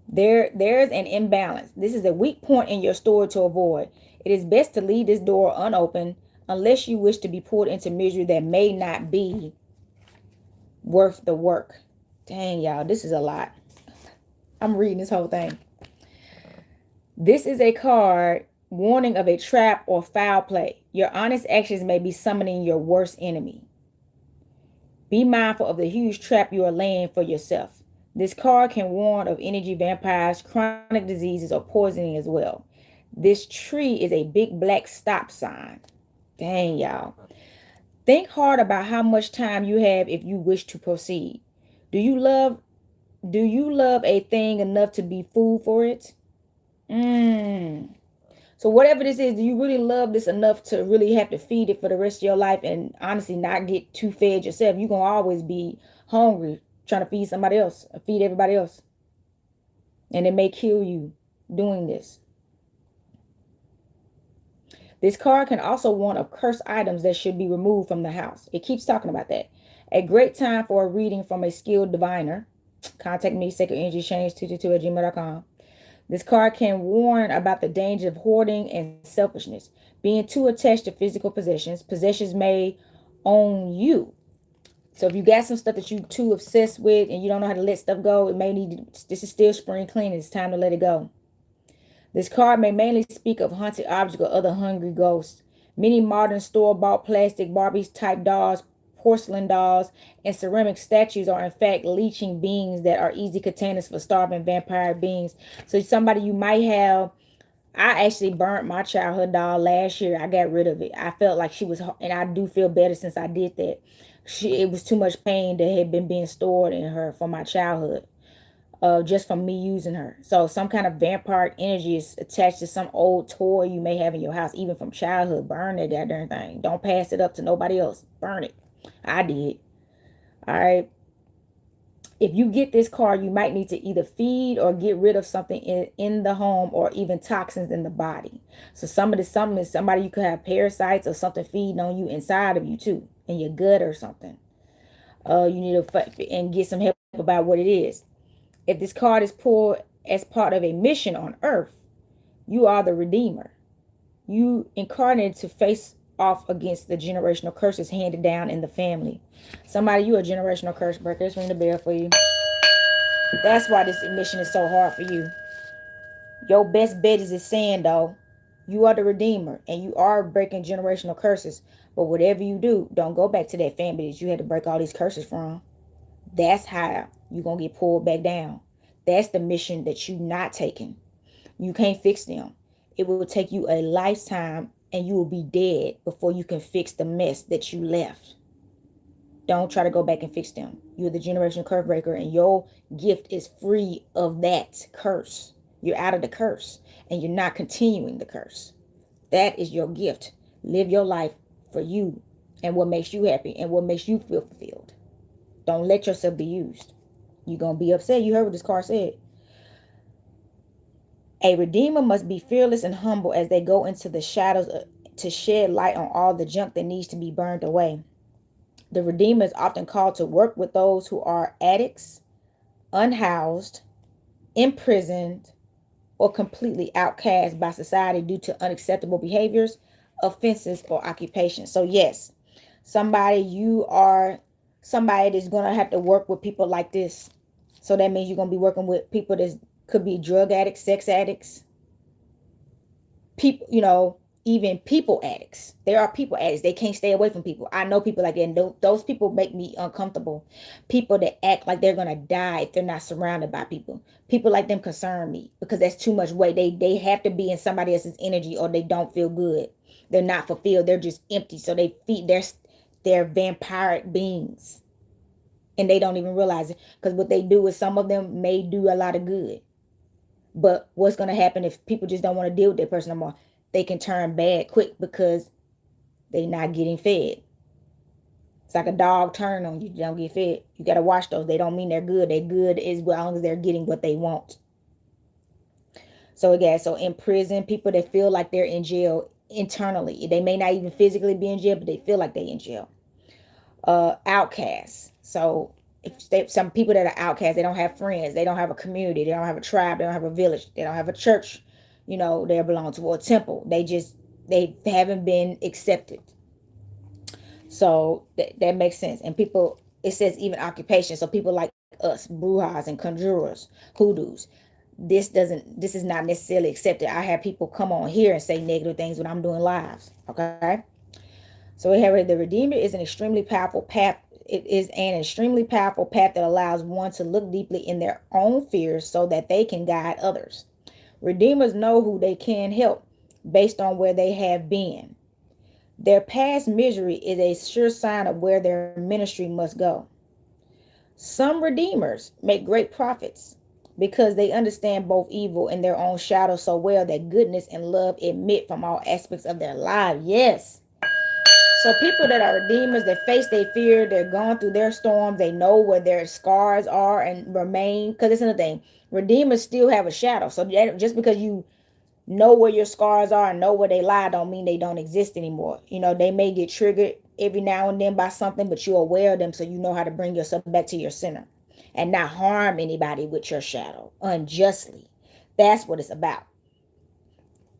there's an imbalance. This is a weak point in your story to avoid. It is best to leave this door unopened unless you wish to be pulled into misery that may not be worth the work. Dang, y'all, this is a lot. I'm reading this whole thing. This is a card warning of a trap or foul play. Your honest actions may be summoning your worst enemy. Be mindful of the huge trap you are laying for yourself. This card can warn of energy vampires, chronic diseases, or poisoning as well. This tree is a big black stop sign. Dang, y'all. Think hard about how much time you have if you wish to proceed. Do you love a thing enough to be fooled for it? So whatever this is, do you really love this enough to really have to feed it for the rest of your life, and honestly not get too fed yourself? You're going to always be hungry trying to feed somebody else or feed everybody else. And it may kill you doing this. This card can also warn of cursed items that should be removed from the house. It keeps talking about that. A great time for a reading from a skilled diviner. Contact me, Sacred Energy Exchange 222@gmail.com. This card can warn about the danger of hoarding and selfishness. Being too attached to physical possessions. Possessions may own you. So if you got some stuff that you too obsessed with and you don't know how to let stuff go, it may need to, this is still spring cleaning. It's time to let it go. This card may mainly speak of haunted objects or other hungry ghosts. Many modern store-bought plastic Barbie-type dolls, porcelain dolls, and ceramic statues are in fact leeching beings that are easy containers for starving vampire beings. So somebody you might have, I actually burnt my childhood doll last year. I got rid of it. I felt like she was, and I do feel better since I did that. It was too much pain that had been being stored in her from my childhood, just from me using her. So some kind of vampire energy is attached to some old toy you may have in your house, even from childhood. Burn that goddamn thing. Don't pass it up to nobody else. Burn it. I did. All right. If you get this card, you might need to either feed or get rid of something in the home, or even toxins in the body. So some of this something is somebody, you could have parasites or something feeding on you inside of you too, in your gut or something. You need to and get some help about what it is. If this card is pulled as part of a mission on earth, you are the redeemer. You incarnated to face off against the generational curses handed down in the family. Somebody, you a generational curse breaker. Let's ring the bell for you. That's why this mission is so hard for you. Your best bet is saying, though, you are the redeemer and you are breaking generational curses. But whatever you do, don't go back to that family that you had to break all these curses from. That's how you're going to get pulled back down. That's the mission that you're not taking. You can't fix them. It will take you a lifetime and you will be dead before you can fix the mess that you left. Don't try to go back and fix them. You're the generational curse breaker, and your gift is free of that curse. You're out of the curse and you're not continuing the curse. That is your gift. Live your life for you and what makes you happy and what makes you feel fulfilled. Don't let yourself be used. You're going to be upset. You heard what this card said. A redeemer must be fearless and humble as they go into the shadows to shed light on all the junk that needs to be burned away. The redeemer is often called to work with those who are addicts, unhoused, imprisoned, or completely outcast by society due to unacceptable behaviors, offenses, or occupations. So yes, you are somebody that's going to have to work with people like this. So that means you're going to be working with people that could be drug addicts, sex addicts, people, even people addicts. There are people addicts. They can't stay away from people. I know people like that, and those people make me uncomfortable. People that act like they're gonna die if they're not surrounded by people. People like them concern me because that's too much weight. They have to be in somebody else's energy or they don't feel good. They're not fulfilled. They're just empty. So they feed their vampiric beings, and they don't even realize it. Because what they do is some of them may do a lot of good. But what's going to happen if people just don't want to deal with that person no more? They can turn bad quick because they not getting fed. It's like a dog turn on you. They don't get fed. You got to watch those. They don't mean they're good. They're good as long as they're getting what they want. So again, so in prison, people that feel like they're in jail internally, they may not even physically be in jail, but they feel like they're in jail. Outcasts. So some people that are outcasts, they don't have friends, they don't have a community, they don't have a tribe, they don't have a village, they don't have a church, they belong to a temple. They haven't been accepted. So that makes sense. And people, it says even occupation. So people like us, brujas and conjurers, hoodoos. This is not necessarily accepted. I have people come on here and say negative things when I'm doing lives. Okay. So we have the Redeemer is an extremely powerful path. It is an extremely powerful path that allows one to look deeply in their own fears so that they can guide others. Redeemers know who they can help based on where they have been. Their past misery is a sure sign of where their ministry must go. Some redeemers make great prophets because they understand both evil and their own shadow so well that goodness and love emit from all aspects of their life. Yes. So people that are redeemers, that face their fear, they're gone through their storms, they know where their scars are and remain. Because it's another thing, redeemers still have a shadow. So just because you know where your scars are and know where they lie, don't mean they don't exist anymore. They may get triggered every now and then by something, but you're aware of them, so you know how to bring yourself back to your center and not harm anybody with your shadow unjustly. That's what it's about.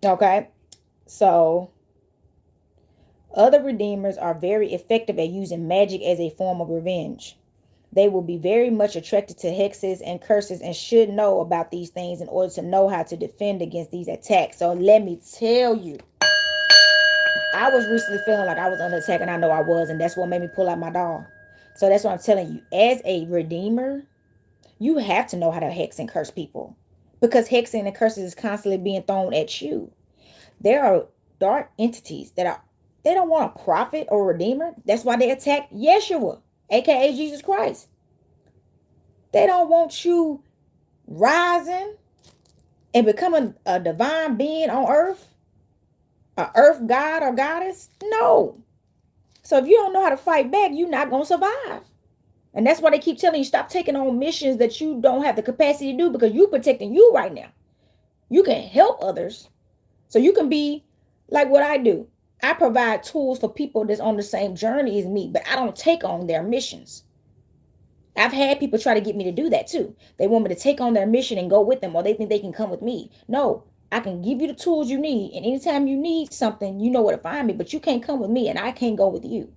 Okay, so other redeemers are very effective at using magic as a form of revenge. They will be very much attracted to hexes and curses and should know about these things in order to know how to defend against these attacks. So let me tell you, I was recently feeling like I was under attack, and I know I was, and that's what made me pull out my doll. So that's what I'm telling you. As a redeemer, you have to know how to hex and curse people because hexing and curses is constantly being thrown at you. There are dark entities they don't want a prophet or redeemer. That's why they attack Yeshua, aka Jesus Christ. They don't want you rising and becoming a divine being on earth, a earth god or goddess. No. So if you don't know how to fight back, you're not going to survive. And that's why they keep telling you stop taking on missions that you don't have the capacity to do because you're protecting you right now. You can help others. So you can be like what I do. I provide tools for people that's on the same journey as me, but I don't take on their missions. I've had people try to get me to do that too. They want me to take on their mission and go with them, or they think they can come with me. No, I can give you the tools you need. And anytime you need something, you know where to find me, but you can't come with me and I can't go with you.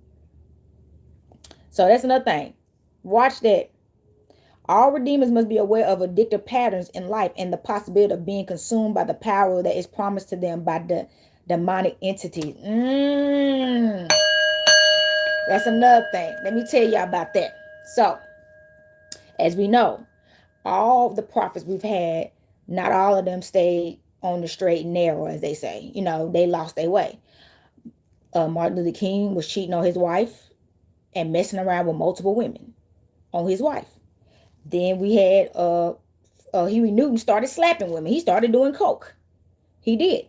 So that's another thing. Watch that. All redeemers must be aware of addictive patterns in life and the possibility of being consumed by the power that is promised to them by the demonic entities. That's another thing. Let me tell you about that. So, as we know, all the prophets we've had, not all of them stayed on the straight and narrow, as they say. They lost their way. Martin Luther King was cheating on his wife and messing around with multiple women on his wife. Then we had Huey Newton started slapping women. He started doing coke. He did.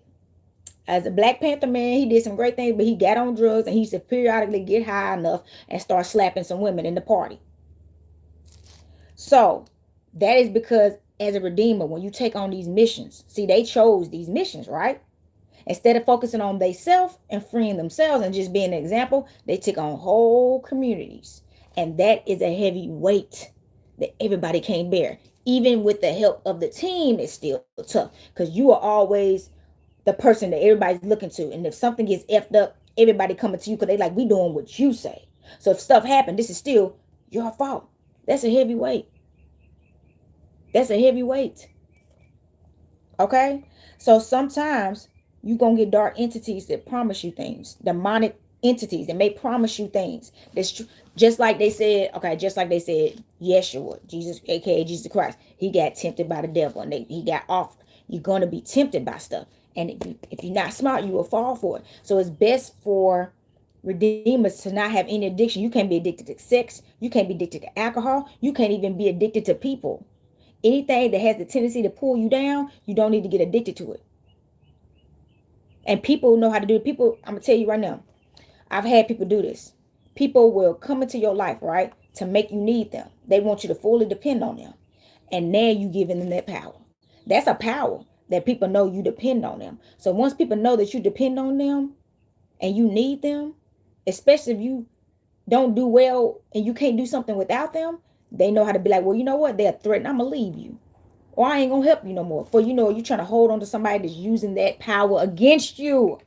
As a Black Panther man, he did some great things, but he got on drugs and he used to periodically get high enough and start slapping some women in the party. So that is because as a redeemer, when you take on these missions, see, they chose these missions, right? Instead of focusing on themselves and freeing themselves and just being an example, they took on whole communities. And that is a heavy weight that everybody can't bear. Even with the help of the team, it's still tough because you are always the person that everybody's looking to. And if something gets effed up, everybody coming to you because they like, we doing what you say. So if stuff happened, this is still your fault. That's a heavy weight. That's a heavy weight. Okay? So sometimes you're going to get dark entities that promise you things, demonic entities that may promise you things. That's just like they said, okay, just like they said, Yeshua, Jesus, aka Jesus Christ, he got tempted by the devil and he got off. You're going to be tempted by stuff. And if you're not smart, you will fall for it. So it's best for redeemers to not have any addiction. You can't be addicted to sex. You can't be addicted to alcohol. You can't even be addicted to people. Anything that has the tendency to pull you down, you don't need to get addicted to it. And people know how to do it. People, I'm gonna tell you right now, I've had people do this. People will come into your life, right, to make you need them. They want you to fully depend on them. And now you giving them that power. That's a power that people know you depend on them. So once people know that you depend on them and you need them, especially if you don't do well and you can't do something without them, they know how to be like, well, you know what? They're threatened. I'm gonna leave you. Or I ain't gonna help you no more. For you know, you're trying to hold on to somebody that's using that power against you.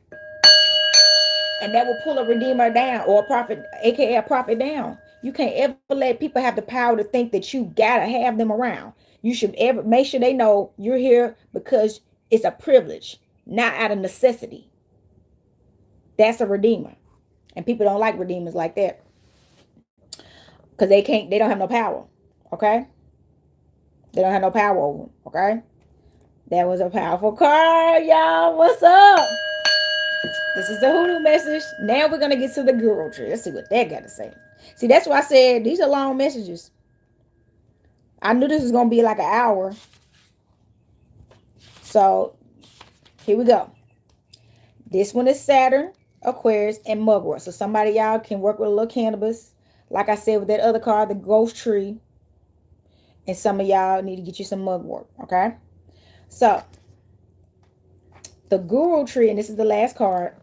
And that will pull a redeemer down or a prophet, aka a prophet down. You can't ever let people have the power to think that you gotta have them around. You should ever make sure they know you're here because it's a privilege, not out of necessity. That's a redeemer. And people don't like redeemers like that. Because they don't have no power. Okay? They don't have no power over them. Okay? That was a powerful card, y'all. What's up? This is the hoodoo message. Now we're gonna get to the guru tree. Let's see what that got to say. See, that's why I said these are long messages. I knew this was gonna be like an hour. So here we go. This one is Saturn, Aquarius, and Mugwort. So somebody y'all can work with a little cannabis. Like I said with that other card, the ghost tree. And some of y'all need to get you some mugwort. Okay. So the guru tree, and this is the last card.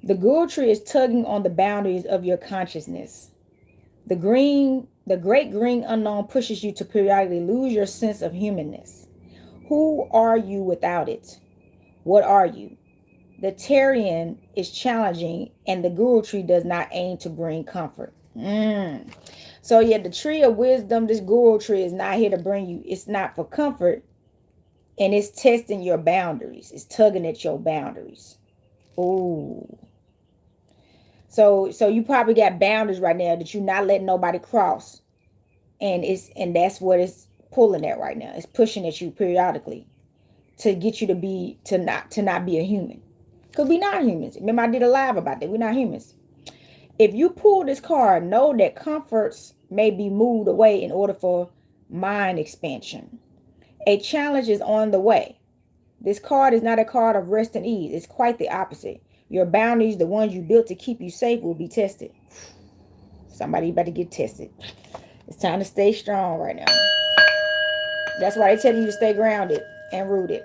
The guru tree is tugging on the boundaries of your consciousness. The great green unknown pushes you to periodically lose your sense of humanness. Who are you without it? What are you? The Tarian is challenging, and the guru tree does not aim to bring comfort. So yeah, the tree of wisdom, this guru tree is not here to bring you, it's not for comfort, and it's testing your boundaries. It's tugging at your boundaries. Ooh. So you probably got boundaries right now that you're not letting nobody cross. And that's what it's pulling at right now. It's pushing at you periodically to get you to not be a human. Because we're not humans. Remember, I did a live about that. We're not humans. If you pull this card, know that comforts may be moved away in order for mind expansion. A challenge is on the way. This card is not a card of rest and ease. It's quite the opposite. Your boundaries, the ones you built to keep you safe, will be tested. Somebody better get tested. It's time to stay strong right now. That's why they tell you to stay grounded and rooted.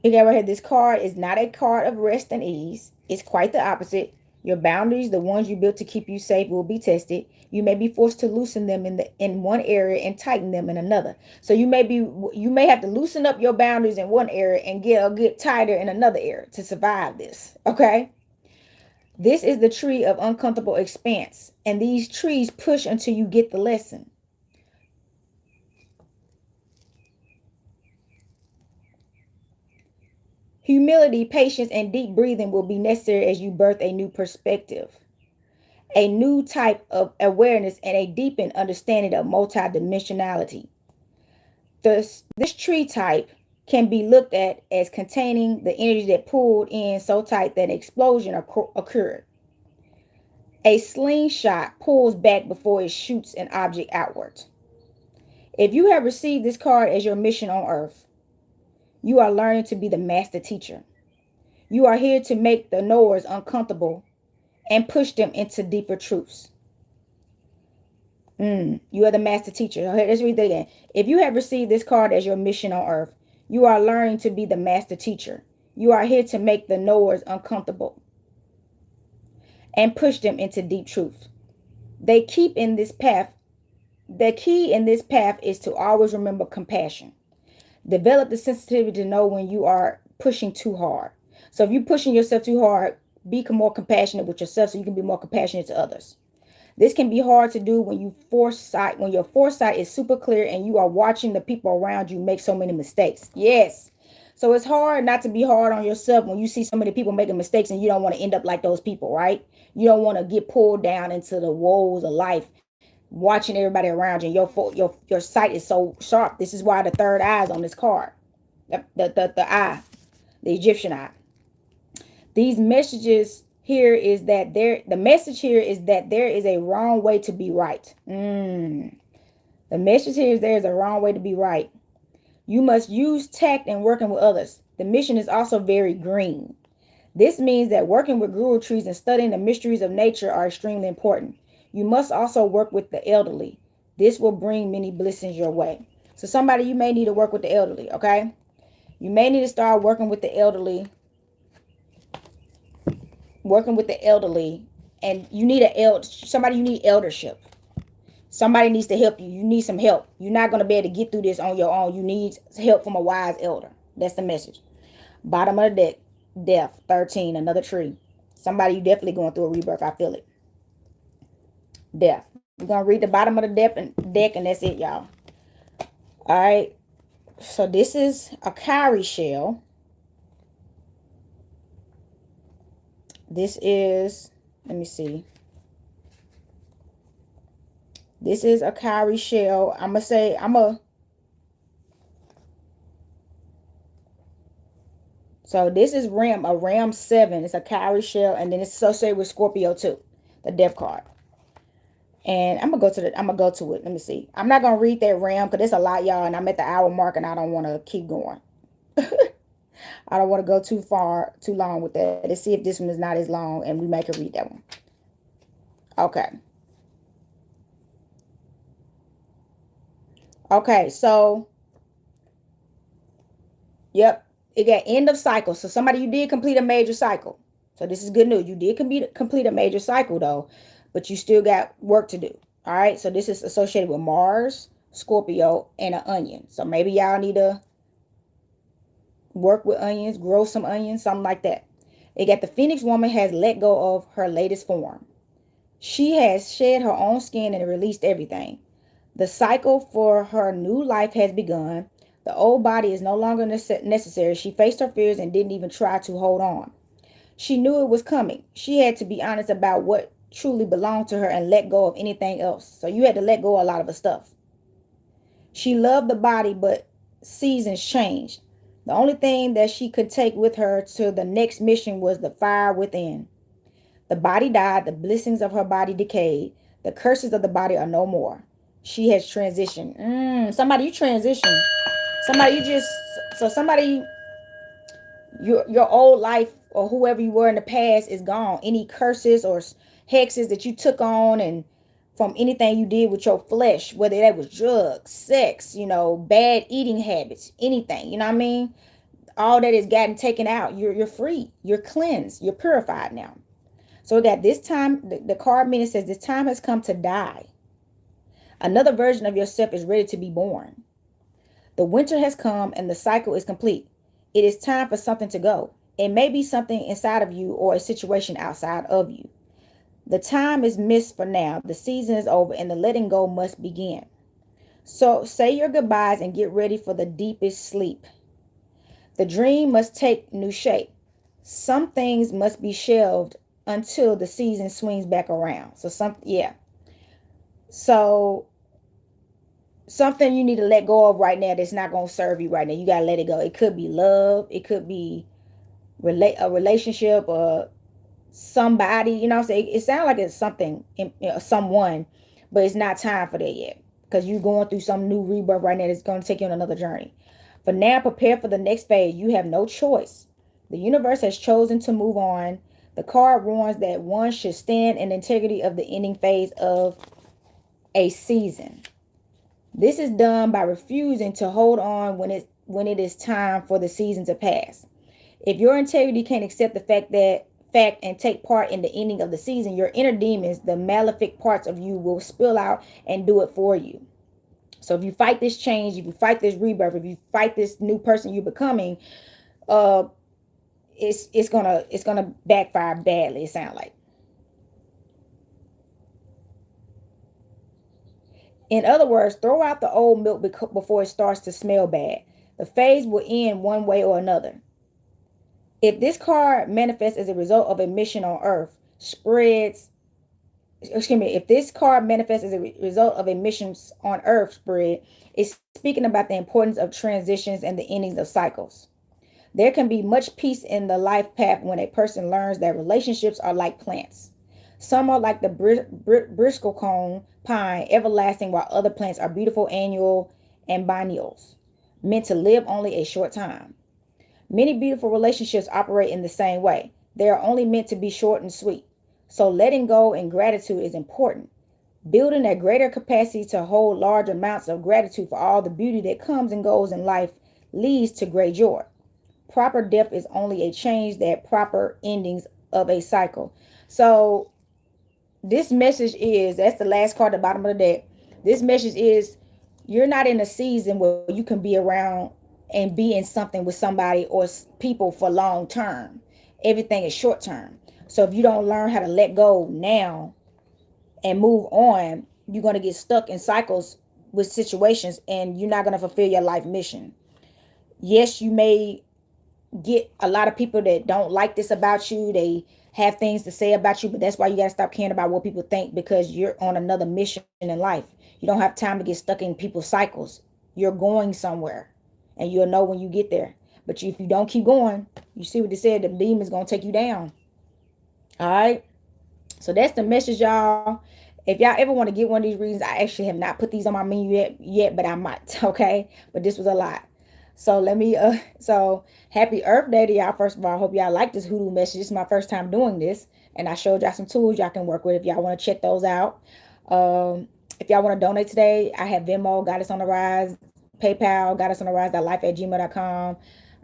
Again, right here, this card is not a card of rest and ease. It's quite the opposite. Your boundaries, the ones you built to keep you safe, will be tested. You may be forced to loosen them in one area and tighten them in another. So you may have to loosen up your boundaries in one area and get tighter in another area to survive this. Okay. This is the tree of uncomfortable expanse, and these trees push until you get the lesson. Humility, patience, and deep breathing will be necessary as you birth a new perspective, a new type of awareness, and a deepened understanding of multidimensionality. This tree type can be looked at as containing the energy that pulled in so tight that an explosion occurred. A slingshot pulls back before it shoots an object outward. If you have received this card as your mission on earth, you are learning to be the master teacher. You are here to make the knowers uncomfortable and push them into deeper truths. You are the master teacher. Okay, let's read that again. If you have received this card as your mission on earth, you are learning to be the master teacher. You are here to make the knowers uncomfortable and push them into deep truth. The key in this path is to always remember compassion. Develop the sensitivity to know when you are pushing too hard. So if you're pushing yourself too hard, be more compassionate with yourself so you can be more compassionate to others. This can be hard to do when your foresight is super clear and you are watching the people around you make so many mistakes. Yes. So it's hard not to be hard on yourself when you see so many people making mistakes and you don't want to end up like those people, right? You don't want to get pulled down into the woes of life, watching everybody around you. And your sight is so sharp. This is why the third eye is on this card. The eye, the Egyptian eye. These messages here is that the message here is that there is a wrong way to be right. The message here is there is a wrong way to be right. You must use tact in working with others. The mission is also very green. This means that working with guru trees and studying the mysteries of nature are extremely important. You must also work with the elderly. This will bring many blessings your way. So somebody, you may need to work with the elderly, okay? You may need to start working with the elderly, and you need somebody, you need eldership. Somebody needs to help you. You need some help. You're not going to be able to get through this on your own. You need help from a wise elder. That's the message. Bottom of the deck, death, 13, another tree. Somebody, you definitely going through a rebirth. I feel it. Death. We're going to read the bottom of the deck, and that's it, y'all. All right. So this is a cowrie shell. This is, let me see. This is a cowrie shell. So this is a Ram 7. It's a cowrie shell, and then it's associated with Scorpio too, the death card. And I'm gonna go to it. Let me see. I'm not gonna read that Ram because it's a lot, y'all, and I'm at the hour mark, and I don't want to keep going. I don't want to go too long with that. Let's see if this one is not as long, and we make her read that one. Okay. Okay, so yep, it got end of cycle. So somebody, you did complete a major cycle. So this is good news. You did complete a major cycle though, but you still got work to do. All right. So this is associated with Mars, Scorpio, and an onion. So maybe y'all need to work with onions, grow some onions, something like that. It got the Phoenix woman has let go of her latest form. She has shed her own skin and released everything. The cycle for her new life has begun. The old body is no longer necessary. She faced her fears and didn't even try to hold on. She knew it was coming. She had to be honest about what truly belonged to her and let go of anything else. So you had to let go of a lot of the stuff. She loved the body, but seasons changed. The only thing that she could take with her to the next mission was the fire within. The body died, the blessings of her body decayed, the curses of the body are no more. She has transitioned. Somebody, you transition. Somebody, your old life or whoever you were in the past is gone. Any curses or hexes that you took on and from anything you did with your flesh, whether that was drugs, sex, bad eating habits, anything, you know what I mean? All that is gotten taken out. You're free. You're cleansed. You're purified now. So that this time, the card meaning says this time has come to die. Another version of yourself is ready to be born. The winter has come and the cycle is complete. It is time for something to go. It may be something inside of you or a situation outside of you. The time is missed for now. The season is over and the letting go must begin. So say your goodbyes and get ready for the deepest sleep. The dream must take new shape. Some things must be shelved until the season swings back around. So So something you need to let go of right now that's not going to serve you right now. You got to let it go. It could be love. It could be a relationship or somebody, what I'm saying? It sounds like it's someone, but it's not time for that yet because you're going through some new rebirth right now that's going to take you on another journey. For now, prepare for the next phase. You have no choice. The universe has chosen to move on. The card warns that one should stand in the integrity of the ending phase of a season. This is done by refusing to hold on when it is time for the season to pass. If your integrity can't accept the fact and take part in the ending of the season, your inner demons, the malefic parts of you, will spill out and do it for you. So if you fight this change, if you fight this rebirth, if you fight this new person you're becoming, it's gonna backfire badly. It sounds like. In other words, throw out the old milk before it starts to smell bad. The phase will end one way or another. If this card manifests as a result of a mission on Earth, spreads, excuse me, if this card manifests as a result of a mission on Earth spread, it's speaking about the importance of transitions and the endings of cycles. There can be much peace in the life path when a person learns that relationships are like plants. Some are like the bristlecone pine, everlasting, while other plants are beautiful annual and biennials, meant to live only a short time. Many beautiful relationships operate in the same way. They are only meant to be short and sweet. So letting go and gratitude is important. Building a greater capacity to hold large amounts of gratitude for all the beauty that comes and goes in life leads to great joy. Proper death is only a change that proper endings of a cycle. So this message is, that's the last card at the bottom of the deck. This message is, you're not in a season where you can be around and be in something with somebody or people for long term. Everything is short term. So if you don't learn how to let go now and move on, you're going to get stuck in cycles with situations and you're not going to fulfill your life mission. Yes, you may get a lot of people that don't like this about you. They have things to say about you, but that's why you got to stop caring about what people think, because you're on another mission in life. You don't have time to get stuck in people's cycles. You're going somewhere and you'll know when you get there. But if you don't keep going, you see what they said, the demon's going to take you down. All right. So that's the message, y'all. If y'all ever want to get one of these readings, I actually have not put these on my menu yet, but I might. Okay. But this was a lot. So let me so happy Earth Day to y'all. First of all, I hope y'all like this hoodoo message. This is my first time doing this, and I showed y'all some tools y'all can work with if y'all want to check those out. If y'all want to donate today, I have Venmo, Goddess on the Rise, PayPal, goddessontherise.life@gmail.com.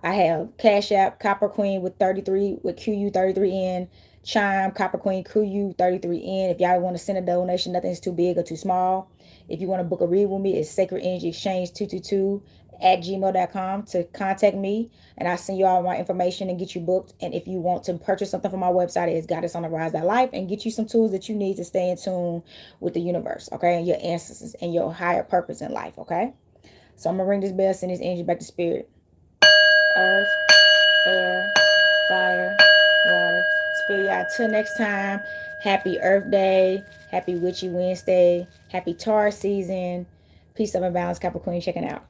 I have Cash App, Copper Queen with 33 with QU33N. Chime, Copper Queen, QU33N. If y'all want to send a donation, nothing's too big or too small. If you want to book a read with me, it's Sacred Energy Exchange 222 at gmail.com to contact me, and I'll send you all my information and get you booked. And if you want to purchase something from my website, it's goddessontherise.life, and get you some tools that you need to stay in tune with the universe, okay, and your ancestors and your higher purpose in life, okay? So I'm gonna ring this bell, send this energy back to spirit. Earth, air, fire, water, spirit. Y'all, till next time, happy Earth Day, happy Witchy Wednesday, happy Taurus season. Peace, love, and balance. Capricorn checking out.